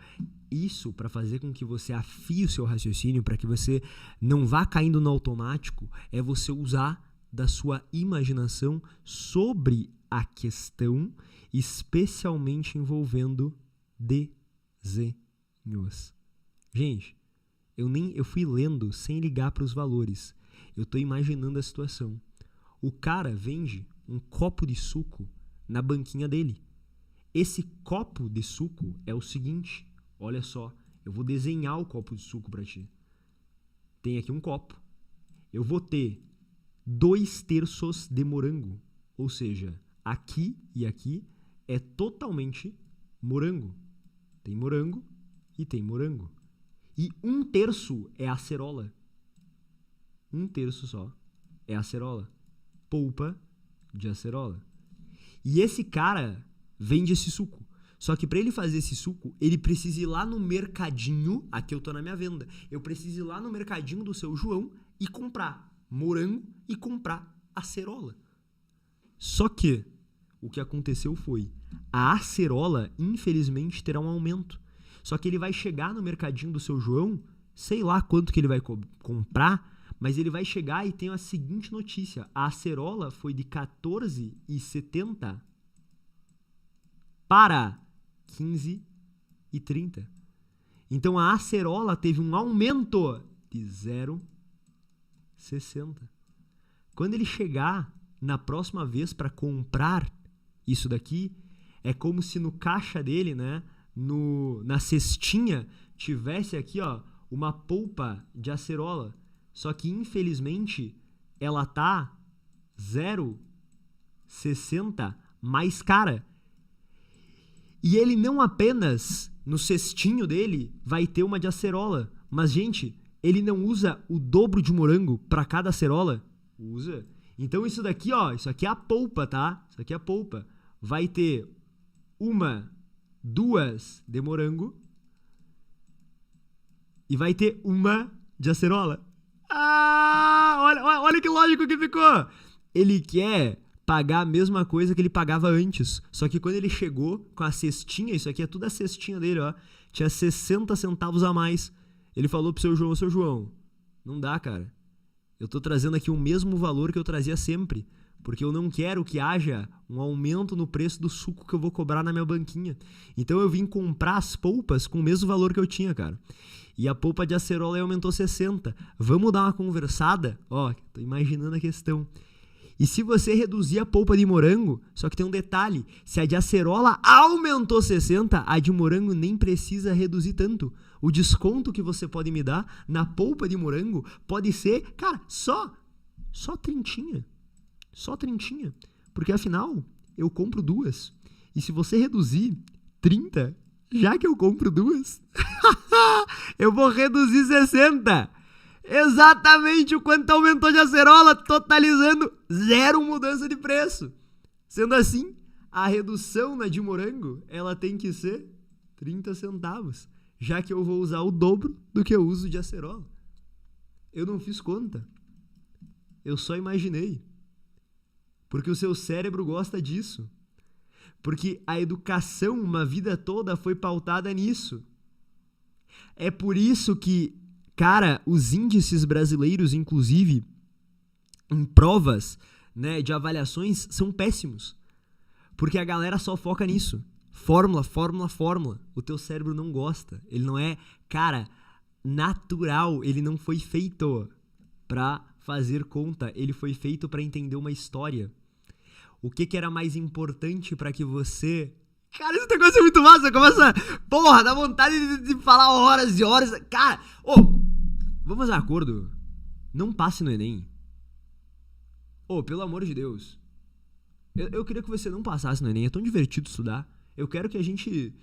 Speaker 1: isso para fazer com que você afie o seu raciocínio, para que você não vá caindo no automático, é você usar da sua imaginação sobre a questão, especialmente envolvendo desenhos. Gente, eu fui lendo sem ligar para os valores. Eu estou imaginando a situação. O cara vende um copo de suco na banquinha dele. Esse copo de suco é o seguinte, olha só, eu vou desenhar o copo de suco para ti. Tem aqui um copo. Eu vou ter 2/3 de morango, ou seja, aqui e aqui é totalmente morango. Tem morango e tem morango. E 1/3 é acerola. 1/3 só é acerola. Polpa de acerola. E esse cara vende esse suco. Só que para ele fazer esse suco, ele precisa ir lá no mercadinho, aqui eu tô na minha venda, eu preciso ir lá no mercadinho do seu João e comprar morango e comprar acerola. Só que o que aconteceu foi, a acerola infelizmente terá um aumento. Só que ele vai chegar no mercadinho do seu João, sei lá quanto que ele vai comprar, mas ele vai chegar e tem a seguinte notícia. A acerola foi de R$14,70 para R$15,30. Então a acerola teve um aumento de 0,60. Quando ele chegar na próxima vez para comprar isso daqui, é como se no caixa dele, né, na cestinha, tivesse aqui, ó, uma polpa de acerola. Só que, infelizmente, ela tá 0,60 mais cara. E ele não apenas, no cestinho dele, vai ter uma de acerola. Mas, gente, ele não usa o dobro de morango para cada acerola? Usa. Então, isso daqui, ó, isso aqui é a polpa, tá? Isso aqui é a polpa. Vai ter 2 de morango e vai ter uma de acerola. Olha que lógico que ficou. Ele quer pagar a mesma coisa que ele pagava antes. Só que quando ele chegou com a cestinha, isso aqui é tudo a cestinha dele, ó, tinha 60 centavos a mais. Ele falou pro seu João, não dá, cara. Eu tô trazendo aqui o mesmo valor que eu trazia sempre, porque eu não quero que haja um aumento no preço do suco que eu vou cobrar na minha banquinha. Então eu vim comprar as polpas com o mesmo valor que eu tinha, cara. E a polpa de acerola aumentou 60. Vamos dar uma conversada? Ó, tô imaginando a questão. E se você reduzir a polpa de morango, só que tem um detalhe, se a de acerola aumentou 60, a de morango nem precisa reduzir tanto. O desconto que você pode me dar na polpa de morango pode ser, cara, só trintinha. Só trintinha. Porque afinal, eu compro 2. E se você reduzir 30, já que eu compro 2, eu vou reduzir 60. Exatamente o quanto aumentou de acerola, totalizando 0 mudança de preço. Sendo assim, a redução na de morango, ela tem que ser 30 centavos, já que eu vou usar o dobro do que eu uso de acerola. Eu não fiz conta. Eu só imaginei. Porque o seu cérebro gosta disso. Porque a educação, uma vida toda, foi pautada nisso. É por isso que, cara, os índices brasileiros, inclusive, em provas, né, de avaliações, são péssimos. Porque a galera só foca nisso. Fórmula, fórmula, fórmula. O teu cérebro não gosta. Ele não é, cara, natural. Ele não foi feito pra fazer conta. Ele foi feito pra entender uma história. O que era mais importante pra que você... Cara, esse negócio é muito massa. Começa... Porra, dá vontade de falar horas e horas. Cara, vamos fazer um acordo. Não passe no Enem. Pelo amor de Deus. Eu queria que você não passasse no Enem. É tão divertido estudar. Eu quero que a gente...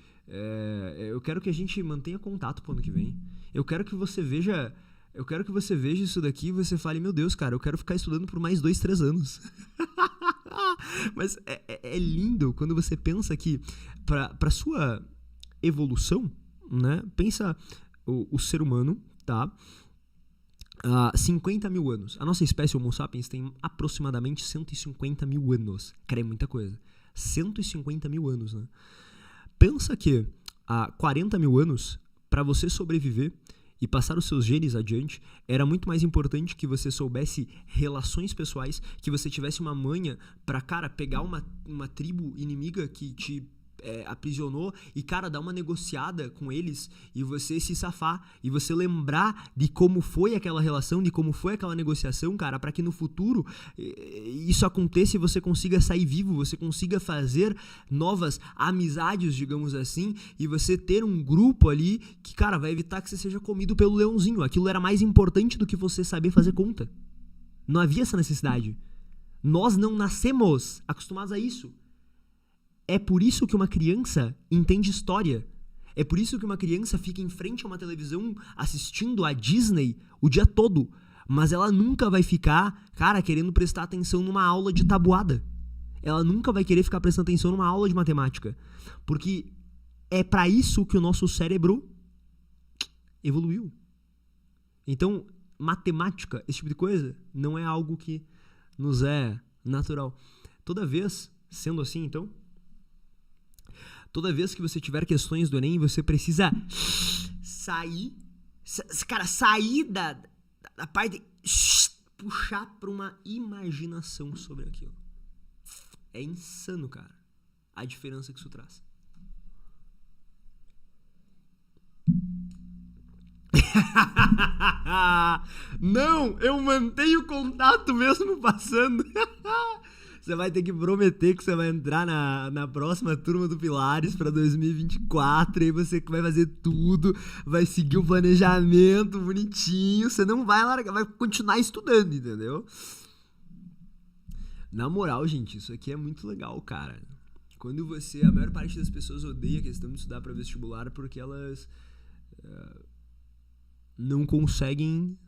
Speaker 1: eu quero que a gente mantenha contato pro ano que vem. Eu quero que você veja isso daqui e você fale, meu Deus, cara, eu quero ficar estudando por mais 2, 3 anos. Mas é lindo quando você pensa que pra sua evolução, né? Pensa o ser humano, tá? 50 mil anos. A nossa espécie Homo sapiens tem aproximadamente 150 mil anos. Cara, é muita coisa. 150 mil anos, né? Pensa que há 40 mil anos, pra você sobreviver e passar os seus genes adiante, era muito mais importante que você soubesse relações pessoais, que você tivesse uma manha pra, cara, pegar uma tribo inimiga que te aprisionou e, cara, dar uma negociada com eles e você se safar e você lembrar de como foi aquela relação, de como foi aquela negociação, cara, pra que no futuro isso aconteça e você consiga sair vivo, você consiga fazer novas amizades, digamos assim, e você ter um grupo ali que, cara, vai evitar que você seja comido pelo leãozinho. Aquilo era mais importante do que você saber fazer conta. Não havia essa necessidade. Nós não nascemos acostumados a isso. É por isso que uma criança entende história. É por isso que uma criança fica em frente a uma televisão assistindo a Disney o dia todo. Mas ela nunca vai ficar, cara, querendo prestar atenção numa aula de tabuada. Ela nunca vai querer ficar prestando atenção numa aula de matemática. Porque é pra isso que o nosso cérebro evoluiu. Então, matemática, esse tipo de coisa, não é algo que nos é natural. Toda vez, sendo assim, então... Toda vez que você tiver questões do Enem, você precisa sair da parte puxar pra uma imaginação sobre aquilo. É insano, cara, a diferença que isso traz. Não, eu mantenho contato mesmo passando. Você vai ter que prometer que você vai entrar na próxima turma do Pilares pra 2024. Aí você vai fazer tudo, vai seguir o planejamento bonitinho. Você não vai largar, vai continuar estudando, entendeu? Na moral, gente, isso aqui é muito legal, cara. Quando a maior parte das pessoas odeia a questão de estudar pra vestibular porque elas não conseguem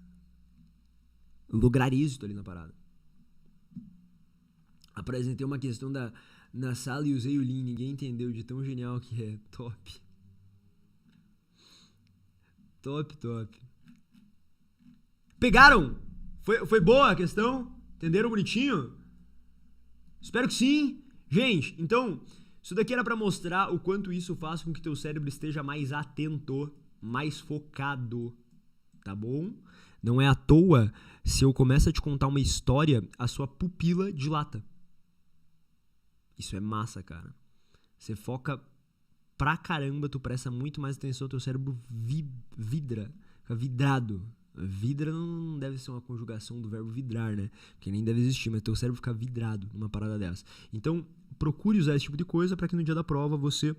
Speaker 1: lograr êxito ali na parada. Apresentei uma questão na sala e usei o Lean. Ninguém entendeu de tão genial que é. Top. Top. Pegaram? Foi boa a questão? Entenderam bonitinho? Espero que sim. Gente, então, isso daqui era pra mostrar o quanto isso faz com que teu cérebro esteja mais atento, mais focado, tá bom? Não é à toa se eu começo a te contar uma história, a sua pupila dilata. Isso é massa, cara. Você foca pra caramba, tu presta muito mais atenção, teu cérebro vidra, fica vidrado. Vidra não deve ser uma conjugação do verbo vidrar, né? Porque nem deve existir, mas teu cérebro fica vidrado numa parada dessa. Então, procure usar esse tipo de coisa pra que no dia da prova você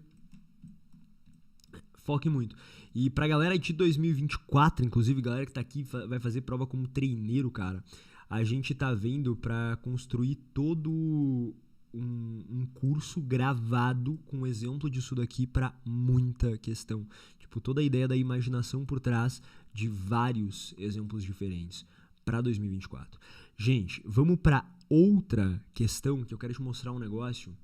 Speaker 1: foque muito. E pra galera de 2024, inclusive, galera que tá aqui vai fazer prova como treineiro, cara, a gente tá vendo pra construir todo um curso gravado com exemplo disso daqui pra muita questão. Tipo, toda a ideia da imaginação por trás de vários exemplos diferentes pra 2024. Gente, vamos pra outra questão que eu quero te mostrar um negócio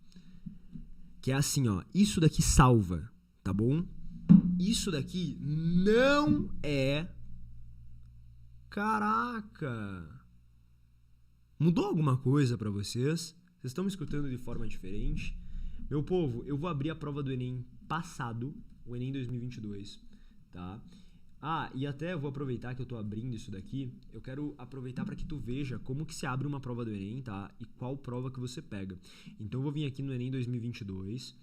Speaker 1: que é assim, ó. Isso daqui salva, tá bom? Isso daqui não é... Caraca! Mudou alguma coisa pra vocês? Vocês estão me escutando de forma diferente? Meu povo, eu vou abrir a prova do Enem passado, o Enem 2022, tá? Ah, e até vou aproveitar que eu tô abrindo isso daqui, eu quero aproveitar para que tu veja como que se abre uma prova do Enem, tá? E qual prova que você pega. Então eu vou vir aqui no Enem 2022,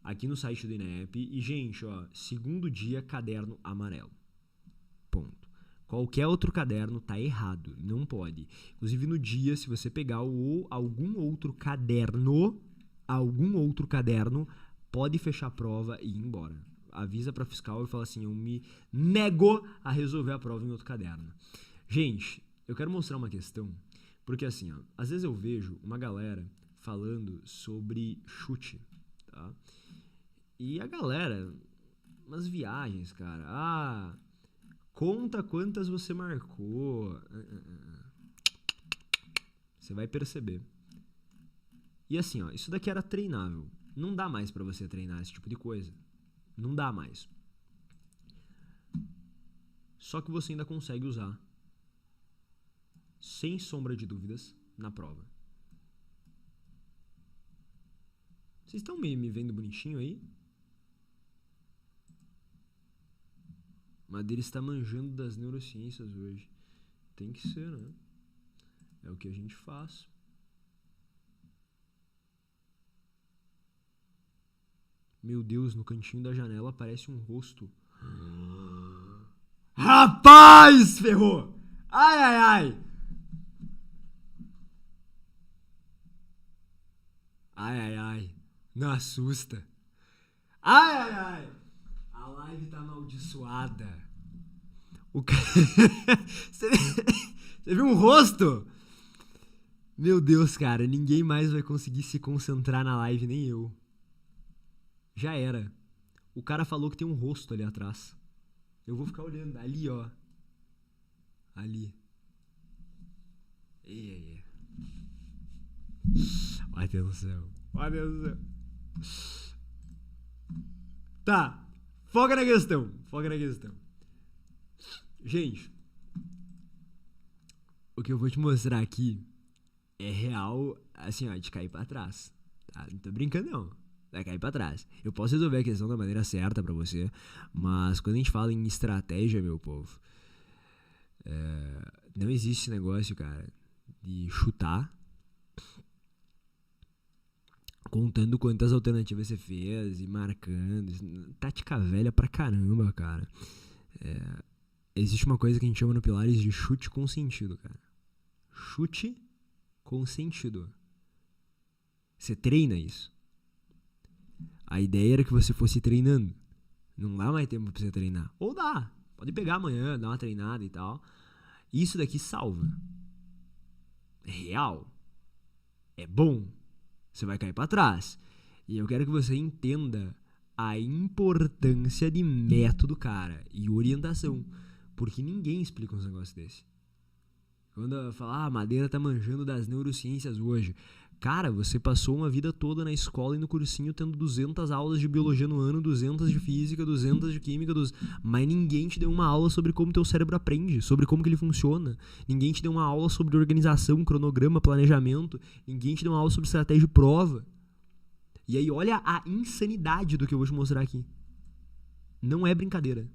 Speaker 1: aqui no site do INEP, e gente, ó, segundo dia, caderno amarelo. Ponto. Qualquer outro caderno tá errado, não pode. Inclusive no dia, se você pegar algum outro caderno, pode fechar a prova e ir embora. Avisa pra fiscal e fala assim, eu me nego a resolver a prova em outro caderno. Gente, eu quero mostrar uma questão, porque assim, ó, às vezes eu vejo uma galera falando sobre chute, tá? E a galera, umas viagens, cara, conta quantas você marcou, você vai perceber. E assim, ó, isso daqui era treinável. Não dá mais pra você treinar esse tipo de coisa. Não dá mais. Só que você ainda consegue usar, sem sombra de dúvidas, na prova. Vocês estão me vendo bonitinho aí? Madeira está manjando das neurociências hoje. Tem que ser, né? É o que a gente faz. Meu Deus, no cantinho da janela aparece um rosto. Rapaz, ferrou! Ai, ai, ai! Ai, ai, ai. Não assusta. Ai, ai, ai. A live tá amaldiçoada. Você viu um rosto? Meu Deus, cara. Ninguém mais vai conseguir se concentrar na live, nem eu. Já era. O cara falou que tem um rosto ali atrás. Eu vou ficar olhando. Ali, ó. Ali. Ei. Atenção. Tá. Foca na questão. Gente. O que eu vou te mostrar aqui é real, assim, ó, de cair pra trás. Tá? Não tô brincando, não. Vai cair pra trás. Eu posso resolver a questão da maneira certa pra você, mas quando a gente fala em estratégia, meu povo, não existe esse negócio, cara, de chutar contando quantas alternativas você fez e marcando. Tática velha pra caramba, cara. Existe uma coisa que a gente chama no Pilares de chute com sentido, cara. Chute com sentido. Você treina isso. A ideia era que você fosse treinando. Não dá mais tempo pra você treinar. Ou dá. Pode pegar amanhã, dar uma treinada e tal. Isso daqui salva. É real. É bom. Você vai cair pra trás. E eu quero que você entenda a importância de método, cara. E orientação. Porque ninguém explica um negócio desse. Quando fala, a Madeira tá manjando das neurociências hoje. Cara, você passou uma vida toda na escola e no cursinho tendo 200 aulas de biologia no ano, 200 de física, 200 de química, mas ninguém te deu uma aula sobre como teu cérebro aprende, sobre como que ele funciona. Ninguém te deu uma aula sobre organização, cronograma, planejamento. Ninguém te deu uma aula sobre estratégia de prova. E aí olha a insanidade do que eu vou te mostrar aqui. Não é brincadeira.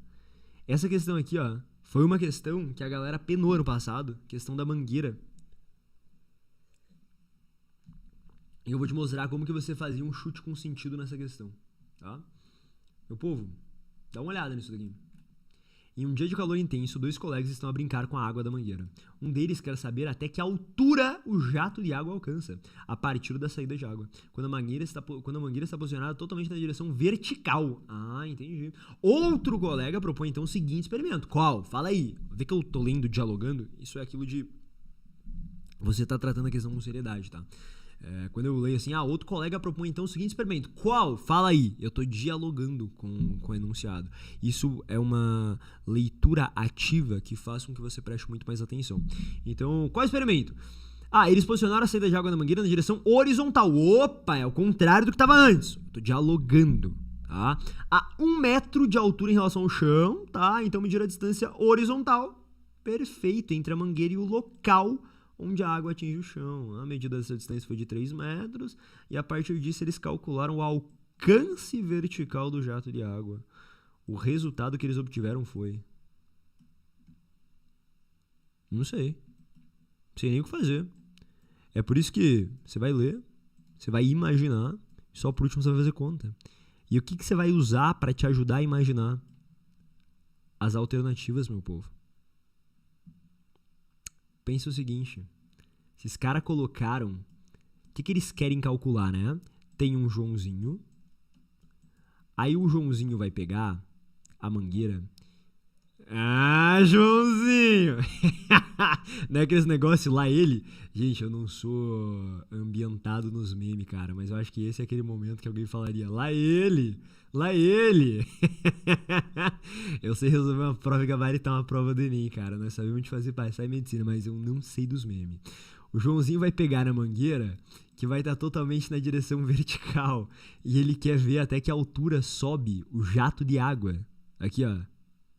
Speaker 1: Essa questão aqui, ó, foi uma questão que a galera penou no passado, questão da mangueira. E eu vou te mostrar como que você fazia um chute com sentido nessa questão, tá? Meu povo, dá uma olhada nisso daqui. Em um dia de calor intenso, 2 colegas estão a brincar com a água da mangueira. Um deles quer saber até que altura o jato de água alcança, a partir da saída de água, quando a mangueira está posicionada totalmente na direção vertical. Ah, entendi. Outro colega propõe então o seguinte experimento. Qual? Fala aí. Vê que eu tô lendo, dialogando. Isso é aquilo de... Você tá tratando a questão com seriedade, tá? Quando eu leio assim, outro colega propõe então o seguinte experimento. Qual? Fala aí. Eu tô dialogando com o enunciado. Isso é uma leitura ativa que faz com que você preste muito mais atenção. Então, qual experimento? Eles posicionaram a saída de água da mangueira na direção horizontal. Opa, é o contrário do que estava antes. Eu tô dialogando, tá? A 1 metro de altura em relação ao chão, tá? Então medir a distância horizontal. Perfeito, entre a mangueira e o local onde a água atinge o chão. A medida dessa distância foi de 3 metros, e a partir disso eles calcularam o alcance vertical do jato de água. O resultado que eles obtiveram foi... Não sei nem o que fazer. É por isso que você vai ler, você vai imaginar, e só por último você vai fazer conta. E o que você vai usar para te ajudar a imaginar? As alternativas, meu povo. Pensa o seguinte, esses caras colocaram, o que eles querem calcular, né? Tem um Joãozinho, aí o Joãozinho vai pegar a mangueira. Ah, Joãozinho! Não é aqueles negócios lá ele? Gente, eu não sou ambientado nos memes, cara, mas eu acho que esse é aquele momento que alguém falaria, lá ele! Lá ele! Eu sei resolver uma prova e gabaritar uma prova do Enem, cara. Nós sabemos de fazer passar em medicina, mas eu não sei dos memes. O Joãozinho vai pegar na mangueira, que vai estar totalmente na direção vertical, e ele quer ver até que altura sobe o jato de água. Aqui, ó.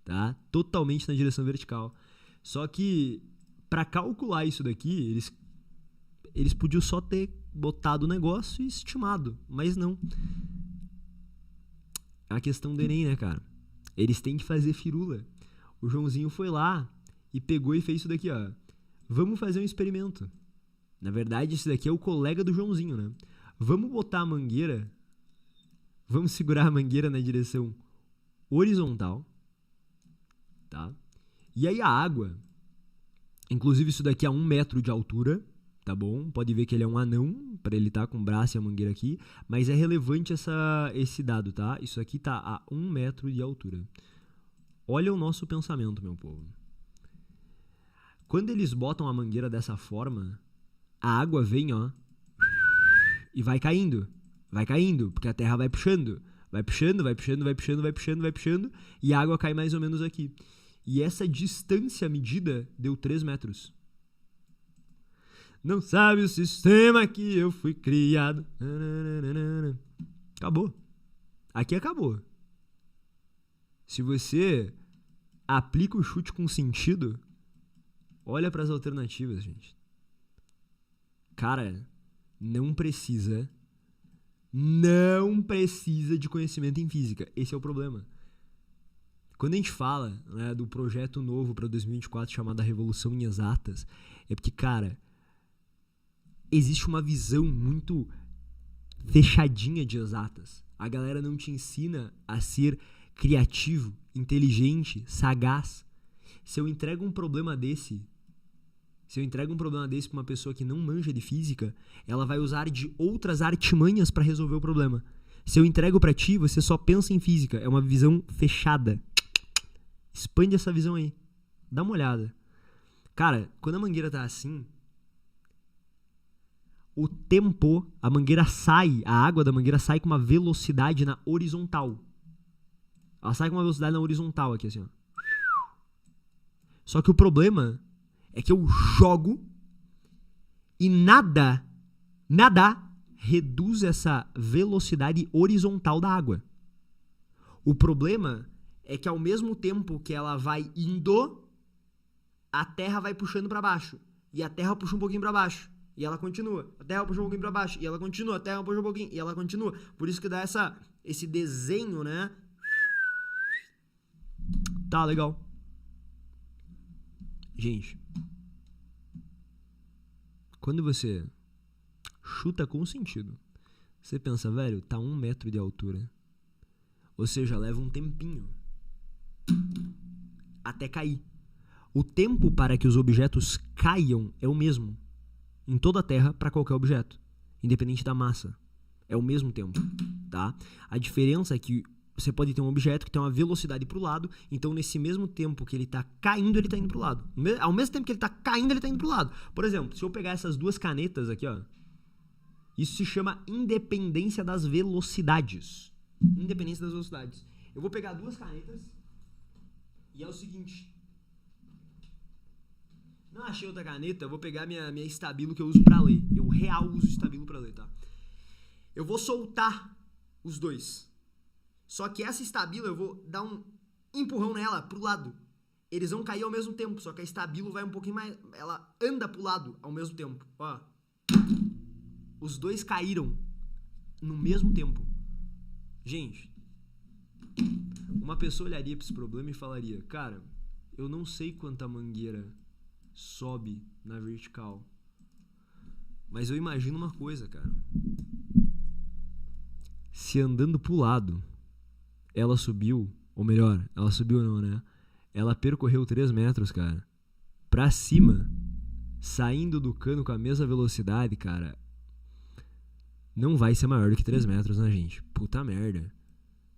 Speaker 1: Tá? Totalmente na direção vertical. Só que, para calcular isso daqui, eles podiam só ter botado o negócio e estimado, mas não. É a questão do Enem, né, cara? Eles têm que fazer firula. O Joãozinho foi lá e pegou e fez isso daqui, ó. Vamos fazer um experimento. Na verdade, esse daqui é o colega do Joãozinho, né? Vamos botar a mangueira, vamos segurar a mangueira na direção horizontal, tá? E aí a água, inclusive isso daqui é 1 metro de altura, tá bom? Pode ver que ele é um anão, para ele estar com o braço e a mangueira aqui, mas é relevante esse dado, tá? Isso aqui tá a 1 metro de altura. Olha o nosso pensamento, meu povo. Quando eles botam a mangueira dessa forma, a água vem, ó, e vai caindo, porque a terra vai puxando, e a água cai mais ou menos aqui. E essa distância medida deu 3 metros. Não sabe o sistema que eu fui criado. Acabou. Aqui acabou. Se você aplica o chute com sentido, olha para as alternativas, gente. Cara, não precisa de conhecimento em física. Esse é o problema. Quando a gente fala, né, do projeto novo para 2024 chamado Revolução em Exatas, é porque, cara, existe uma visão muito fechadinha de exatas. A galera não te ensina a ser criativo, inteligente, sagaz. Se eu entrego um problema desse pra uma pessoa que não manja de física, ela vai usar de outras artimanhas para resolver o problema. Se eu entrego pra ti, você só pensa em física. É uma visão fechada. Expande essa visão aí. Dá uma olhada. Cara, quando a mangueira tá assim, o tempo, a água da mangueira sai com uma velocidade na horizontal. Ela sai com uma velocidade na horizontal aqui, assim, ó. Só que o problema é que eu jogo e nada reduz essa velocidade horizontal da água. O problema é que ao mesmo tempo que ela vai indo, a terra vai puxando para baixo. E a terra puxa um pouquinho para baixo. E ela continua. A terra puxa um pouquinho para baixo. E ela continua. A terra puxa um pouquinho. E ela continua. Por isso que dá esse desenho, né? Tá, legal. Gente, quando você chuta com sentido, você pensa, velho, tá 1 metro de altura. Ou seja, leva um tempinho até cair. O tempo para que os objetos caiam é o mesmo em toda a Terra para qualquer objeto, independente da massa. É o mesmo tempo, tá? A diferença é que você pode ter um objeto que tem uma velocidade para o lado, então nesse mesmo tempo que ele está caindo, ele está indo para o lado. Ao mesmo tempo que ele está caindo, ele está indo para o lado. Por exemplo, se eu pegar essas duas canetas aqui, ó, isso se chama independência das velocidades. Independência das velocidades. Eu vou pegar duas canetas e é o seguinte. Não achei outra caneta, eu vou pegar minha Stabilo que eu uso pra ler. Eu real uso Stabilo pra ler, tá? Eu vou soltar os dois. Só que essa Stabilo eu vou dar um empurrão nela pro lado. eles vão cair ao mesmo tempo, só que a estábilo vai um pouquinho mais... Ela anda pro lado ao mesmo tempo. Ó. Os dois caíram no mesmo tempo. Gente, uma pessoa olharia pra esse problema e falaria, cara, eu não sei quanta mangueira sobe na vertical, mas eu imagino uma coisa, cara. Se andando pro lado, ela subiu, ou melhor, ela subiu não, né? Ela percorreu 3 metros, cara, pra cima, saindo do cano com a mesma velocidade, cara, não vai ser maior do que 3 metros, né, gente? Puta merda.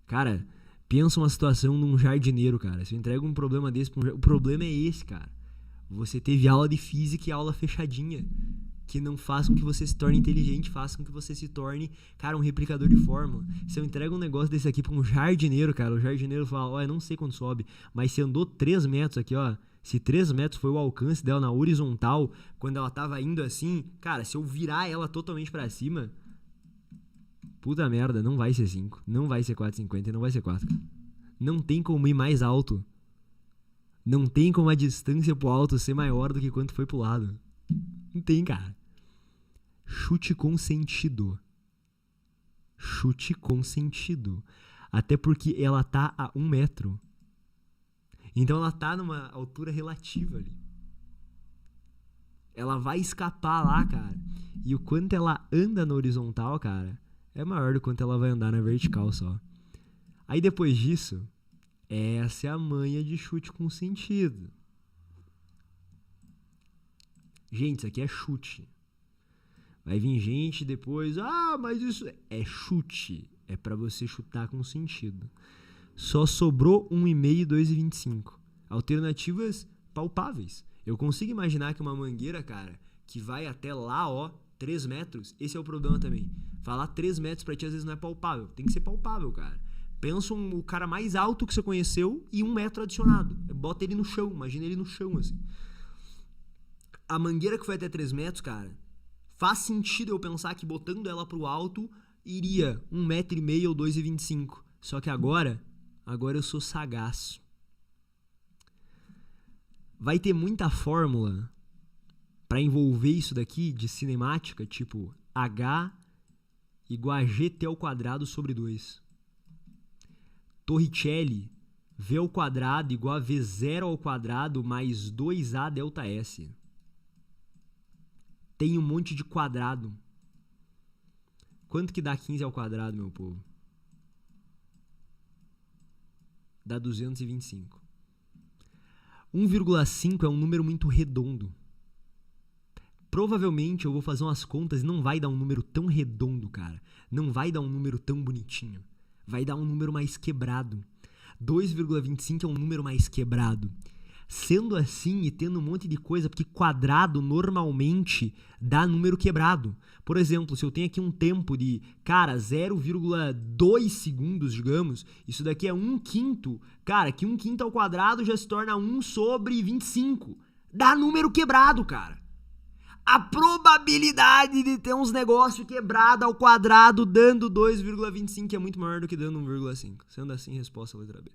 Speaker 1: Cara, pensa uma situação num jardineiro, cara. Se eu entrego um problema desse pra o problema é esse, cara. Você teve aula de física e aula fechadinha, que não façam que você se torne inteligente, façam que você se torne, cara, um replicador de fórmula. Se eu entrego um negócio desse aqui pra um jardineiro, cara, o jardineiro fala, ó, eu não sei quando sobe, mas se andou 3 metros aqui, ó, se 3 metros foi o alcance dela na horizontal, quando ela tava indo assim, cara, se eu virar ela totalmente pra cima, puta merda, não vai ser 5, não vai ser 4,50 e não vai ser 4, cara. Não tem como ir mais alto. Não tem como a distância pro alto ser maior do que quanto foi pro lado. Não tem, cara. Chute com sentido. Chute com sentido. Até porque ela tá a 1 metro. Então ela tá numa altura relativa ali. Ela vai escapar lá, cara. E o quanto ela anda na horizontal, cara, é maior do quanto ela vai andar na vertical só. Aí depois disso, essa é a manha de chute com sentido. Gente, isso aqui é chute. Vai vir gente depois, mas isso é chute. É pra você chutar com sentido. Só sobrou 1,5 e 2,25. Alternativas palpáveis. Eu consigo imaginar que uma mangueira, cara, que vai até lá, ó, 3 metros, esse é o problema também. Falar 3 metros pra ti às vezes não é palpável. Tem que ser palpável, cara. Pensa o cara mais alto que você conheceu e 1 metro adicionado. Bota ele no chão, imagina ele no chão, assim. A mangueira que foi até 3 metros, cara, faz sentido eu pensar que botando ela pro alto, iria 1,5 m ou 2,25. Só que agora eu sou sagaz. Vai ter muita fórmula pra envolver isso daqui de cinemática, tipo H igual a GT ao quadrado sobre 2. Torricelli, V ao quadrado igual a V0 ao quadrado mais 2A delta S. Tem um monte de quadrado. Quanto que dá 15 ao quadrado, meu povo? Dá 225. 1,5 é um número muito redondo. Provavelmente eu vou fazer umas contas e não vai dar um número tão redondo, cara. Não vai dar um número tão bonitinho. Vai dar um número mais quebrado. 2,25 é um número mais quebrado. Sendo assim e tendo um monte de coisa, porque quadrado normalmente dá número quebrado. Por exemplo, se eu tenho aqui um tempo de, cara, 0,2 segundos, digamos, isso daqui é 1/5. Cara, que 1/5 ao quadrado já se torna 1 sobre 25. Dá número quebrado, cara. A probabilidade de ter uns negócios quebrados ao quadrado dando 2,25 é muito maior do que dando 1,5. Sendo assim, resposta letra B.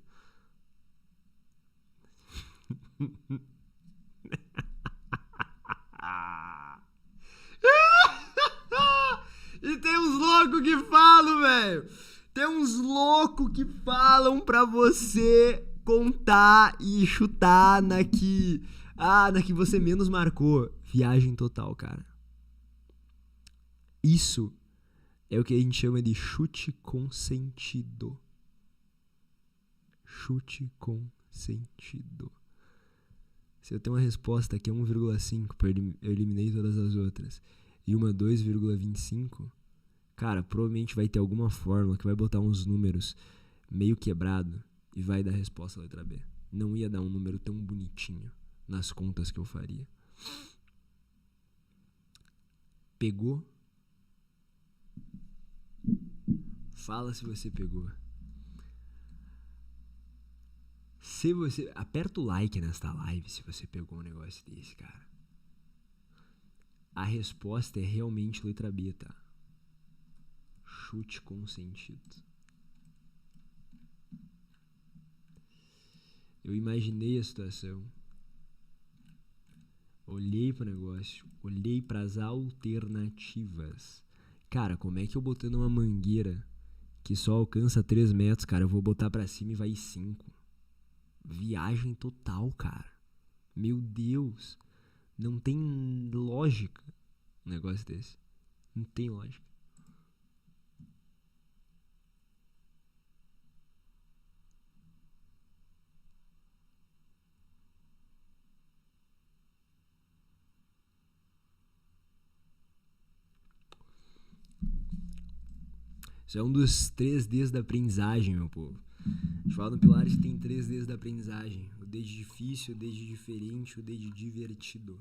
Speaker 1: E tem uns loucos que falam, velho. Tem uns loucos que falam pra você contar e chutar na que você menos marcou. Viagem total, cara. Isso é o que a gente chama de chute com sentido. Chute com sentido. Se eu tenho uma resposta que é 1,5, eu eliminei todas as outras, e uma 2,25, cara, provavelmente vai ter alguma fórmula que vai botar uns números meio quebrado e vai dar a resposta da letra B. Não ia dar um número tão bonitinho nas contas que eu faria. Pegou? Fala se você pegou. Se você... Aperta o like nesta live se você pegou um negócio desse, cara. A resposta é realmente letra B, tá? Chute com sentido. Eu imaginei a situação. Olhei pro negócio. Olhei pras alternativas. Cara, como é que eu botando uma mangueira que só alcança 3 metros, cara, eu vou botar pra cima e vai 5? Viagem total, cara. Meu Deus. Não tem lógica um negócio desse. Não tem lógica. Isso é um dos 3Ds da aprendizagem, meu povo. A gente fala no Pilares que tem 3Ds da aprendizagem. O D de difícil, o D de diferente, o D de divertido.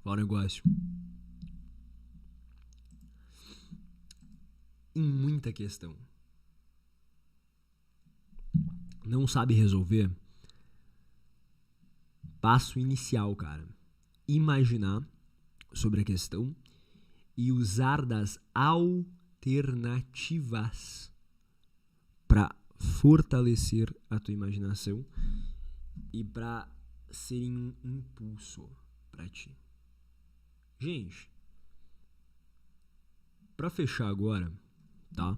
Speaker 1: Qual o negócio? Em muita questão. Não sabe resolver? Passo inicial, cara. Imaginar sobre a questão e usar das alternativas para fortalecer a tua imaginação e para serem um impulso para ti. Gente, para fechar agora, tá?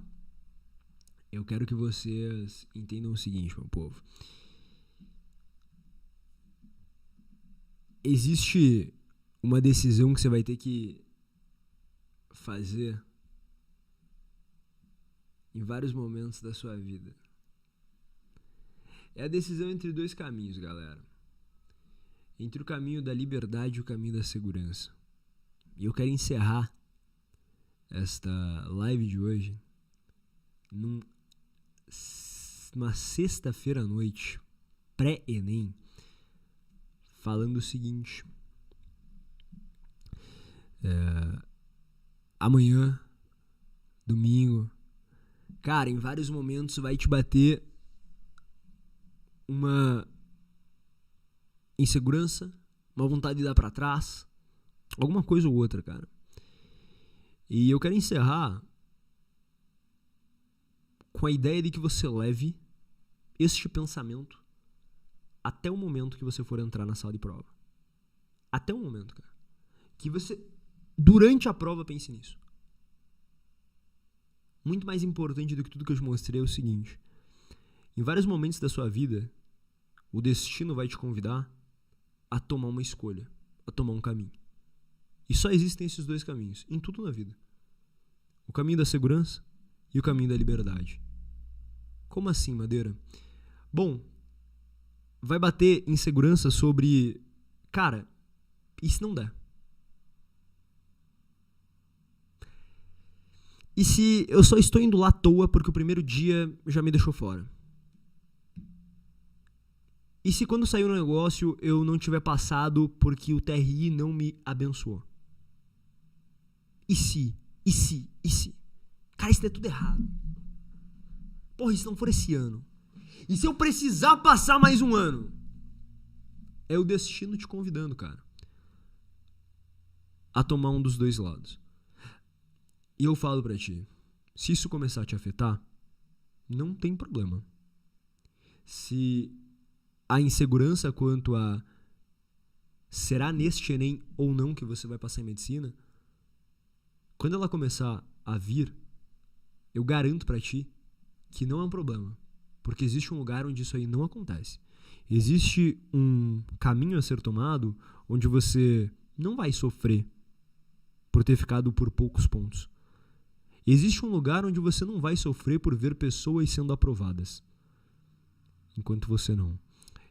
Speaker 1: Eu quero que vocês entendam o seguinte, meu povo. Existe uma decisão que você vai ter que fazer em vários momentos da sua vida. É a decisão entre 2 caminhos, galera. Entre o caminho da liberdade e o caminho da segurança. E eu quero encerrar esta live de hoje numa sexta-feira à noite, pré-ENEM, falando o seguinte. Amanhã, domingo, cara, em vários momentos vai te bater uma insegurança, uma vontade de dar pra trás, alguma coisa ou outra, cara. E eu quero encerrar com a ideia de que você leve este pensamento até o momento que você for entrar na sala de prova. Até o momento, cara. Que você, durante a prova, pense nisso. Muito mais importante do que tudo que eu te mostrei é o seguinte. Em vários momentos da sua vida, o destino vai te convidar a tomar uma escolha, a tomar um caminho. E só existem esses 2 caminhos, em tudo na vida. O caminho da segurança e o caminho da liberdade. Como assim, Madeira? Bom, vai bater insegurança sobre... Cara, e se não der? E se eu só estou indo lá à toa porque o primeiro dia já me deixou fora? E se quando sair o negócio eu não tiver passado porque o TRI não me abençoou? E se? E se? E se? Cara, isso é tudo errado. Porra, e se não for esse ano? E se eu precisar passar mais um ano? É o destino te convidando, cara, a tomar um dos 2 lados. E eu falo pra ti, se isso começar a te afetar, não tem problema. Se a insegurança quanto a será neste ENEM ou não que você vai passar em medicina, quando ela começar a vir, eu garanto pra ti que não é um problema. Porque existe um lugar onde isso aí não acontece. Existe um caminho a ser tomado onde você não vai sofrer por ter ficado por poucos pontos. Existe um lugar onde você não vai sofrer por ver pessoas sendo aprovadas, enquanto você não.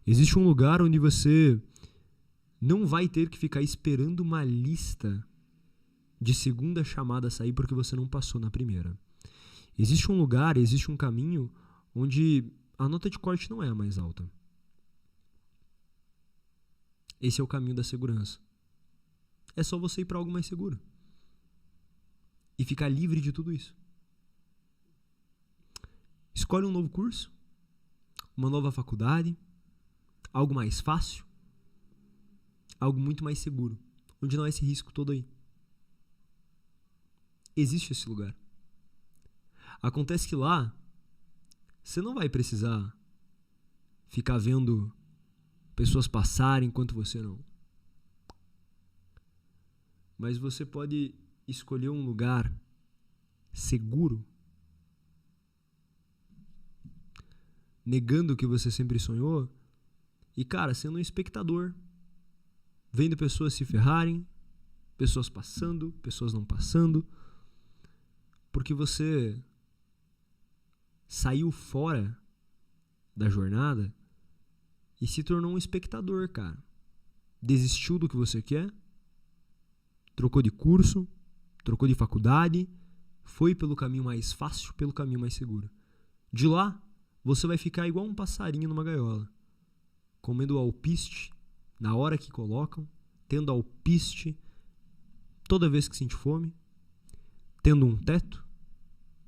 Speaker 1: Existe um lugar onde você não vai ter que ficar esperando uma lista de segunda chamada sair porque você não passou na primeira. Existe um lugar, existe um caminho onde a nota de corte não é a mais alta. Esse é o caminho da segurança. É só você ir para algo mais seguro e ficar livre de tudo isso. Escolhe um novo curso, uma nova faculdade, algo mais fácil, algo muito mais seguro, onde não há esse risco todo aí. existe esse lugar. Acontece que lá, você não vai precisar ficar vendo pessoas passarem enquanto você não. Mas você pode escolher um lugar seguro, negando o que você sempre sonhou, e, cara, sendo um espectador, vendo pessoas se ferrarem, pessoas passando, pessoas não passando, porque você saiu fora da jornada e se tornou um espectador, cara. Desistiu do que você quer, trocou de curso, trocou de faculdade, foi pelo caminho mais fácil, pelo caminho mais seguro. De lá, você vai ficar igual um passarinho numa gaiola, comendo alpiste na hora que colocam, tendo alpiste toda vez que sente fome, tendo um teto,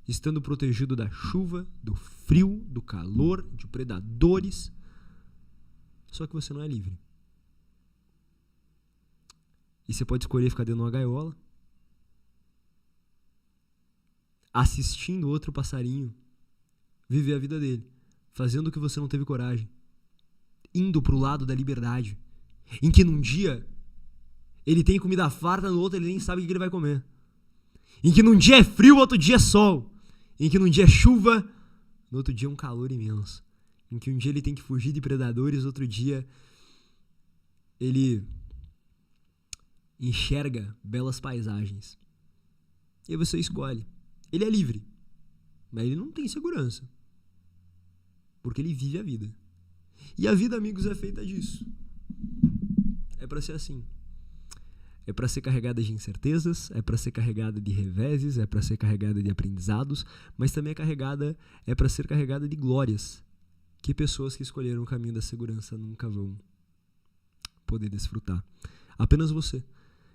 Speaker 1: estando protegido da chuva, do frio, do calor, de predadores. Só que você não é livre. E você pode escolher ficar dentro de uma gaiola, assistindo outro passarinho viver a vida dele, fazendo o que você não teve coragem, indo pro lado da liberdade, em que num dia ele tem comida farta, no outro ele nem sabe o que ele vai comer, em que num dia é frio, outro dia é sol, em que num dia é chuva, no outro dia é um calor imenso, em que um dia ele tem que fugir de predadores, outro dia ele enxerga belas paisagens. E aí você escolhe. Ele é livre, mas ele não tem segurança, porque ele vive a vida. E a vida, amigos, é feita disso. É pra ser assim. É pra ser carregada de incertezas, é pra ser carregada de reveses, é pra ser carregada de aprendizados, mas também é pra ser carregada de glórias, que pessoas que escolheram o caminho da segurança nunca vão poder desfrutar. Apenas você,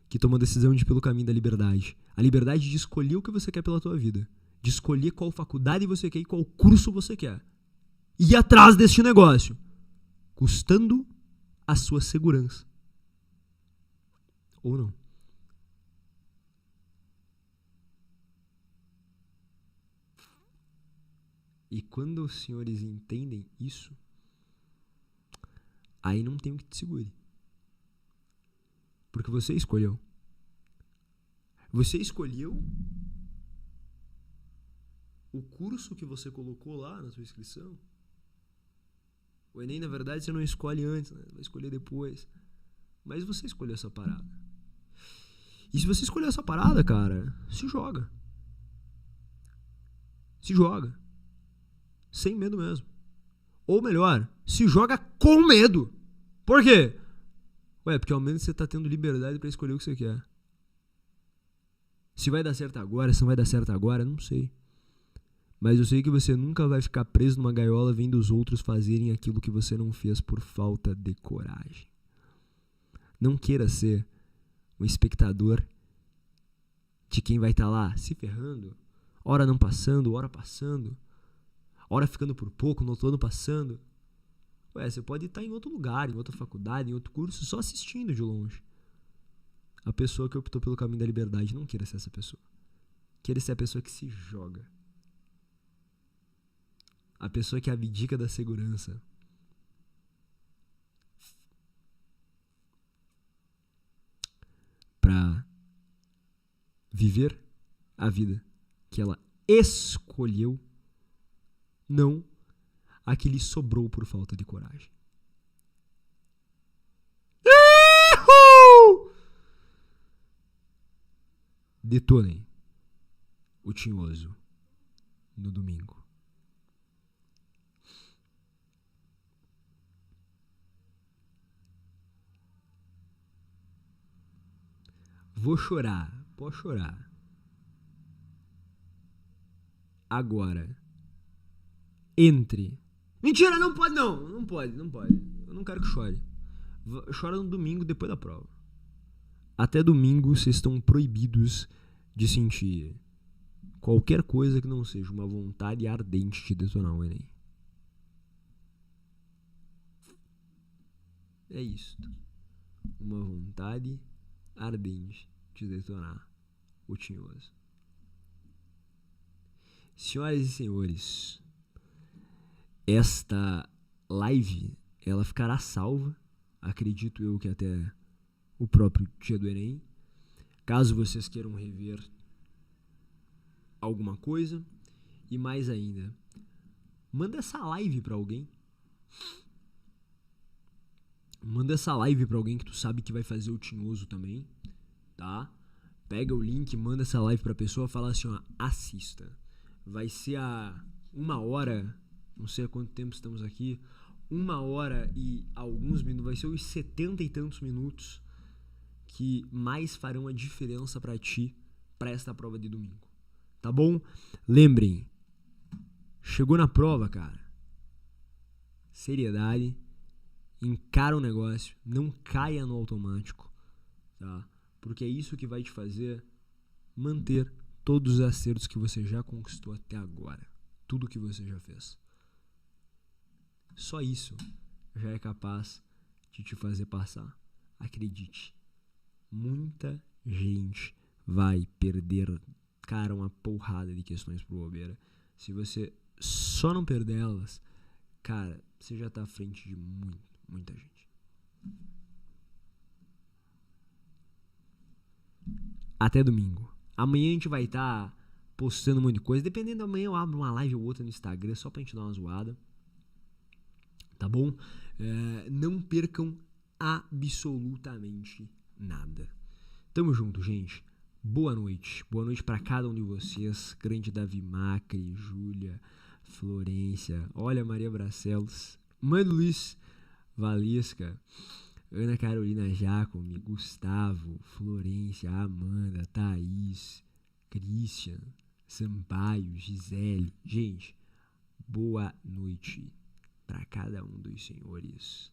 Speaker 1: que toma a decisão de ir pelo caminho da liberdade. A liberdade de escolher o que você quer pela tua vida. De escolher qual faculdade você quer e qual curso você quer. E ir atrás deste negócio, custando a sua segurança. Ou não. E quando os senhores entendem isso, aí não tem o que te segure. Porque você escolheu. Você escolheu o curso que você colocou lá na sua inscrição. O Enem, na verdade, você não escolhe antes, né? Vai escolher depois. Mas você escolheu essa parada. E se você escolher essa parada, cara, se joga. Se joga. Sem medo mesmo. Ou melhor, se joga com medo. Por quê? Ué, porque ao menos você tá tendo liberdade pra escolher o que você quer. Se vai dar certo agora, se não vai dar certo agora, não sei. Mas eu sei que você nunca vai ficar preso numa gaiola vendo os outros fazerem aquilo que você não fez por falta de coragem. Não queira ser um espectador de quem vai estar lá se ferrando, hora não passando, hora passando, hora ficando por pouco, no outro ano passando. Ué, você pode estar em outro lugar, em outra faculdade, em outro curso, só assistindo de longe. A pessoa que optou pelo caminho da liberdade, não queira ser essa pessoa. Queira ser a pessoa que se joga. A pessoa que abdica da segurança. Pra viver a vida que ela escolheu, não a que lhe sobrou por falta de coragem. Detonem o Tinhoso no domingo. Vou chorar. Pode chorar. Agora. Entre. Mentira, não pode não. Não pode. Eu não quero que chore. Chora no domingo depois da prova. Até domingo vocês estão proibidos de sentir qualquer coisa que não seja uma vontade ardente de detonar o Enem. É isso. Uma vontade ardente de detonar o Tinhoso. Senhoras e senhores, esta live, ela ficará salva, acredito eu que até o próprio dia do Enem. Caso vocês queiram rever alguma coisa, e mais ainda, manda essa live pra alguém. Manda essa live pra alguém que tu sabe que vai fazer o tinhoso também, tá? Pega o link, manda essa live pra pessoa, fala assim, ó, assista. Vai ser a 1 hora, não sei há quanto tempo estamos aqui, 1 hora e alguns minutos, vai ser os 70 e tantos minutos que mais farão a diferença pra ti, pra esta prova de domingo. Tá bom? Lembrem, chegou na prova, cara, seriedade, encara o negócio, não caia no automático, tá? Porque é isso que vai te fazer manter todos os acertos que você já conquistou até agora. Tudo que você já fez. Só isso já é capaz de te fazer passar. Acredite, muita gente vai perder, cara, uma porrada de questões por bobeira. Se você só não perder elas, cara, você já tá à frente de muita gente. Até domingo. Amanhã a gente vai estar postando um monte de coisa. Dependendo, amanhã eu abro uma live ou outra no Instagram só pra gente dar uma zoada. Tá bom? Não percam absolutamente nada. Tamo junto, gente. Boa noite. Boa noite pra cada um de vocês. Grande Davi Macri, Júlia, Florência. Olha, Maria Bracelos. Mano Luiz Valesca. Ana Carolina Jacome, Gustavo, Florência, Amanda, Thaís, Christian, Sampaio, Gisele. Gente, boa noite pra cada um dos senhores.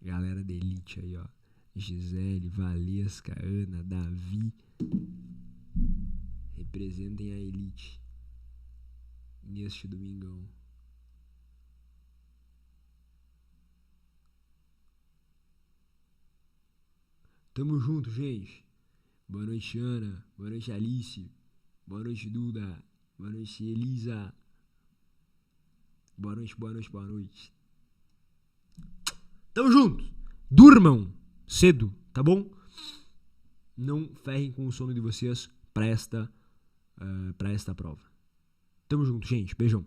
Speaker 1: Galera da elite aí, ó. Gisele, Valesca, Ana, Davi. Representem a elite neste domingão. Tamo junto, gente. Boa noite, Ana. Boa noite, Alice. Boa noite, Duda. Boa noite, Elisa. Boa noite, boa noite, boa noite. Tamo junto. Durmam cedo, tá bom? Não ferrem com o sono de vocês pra esta prova. Tamo junto, gente. Beijão.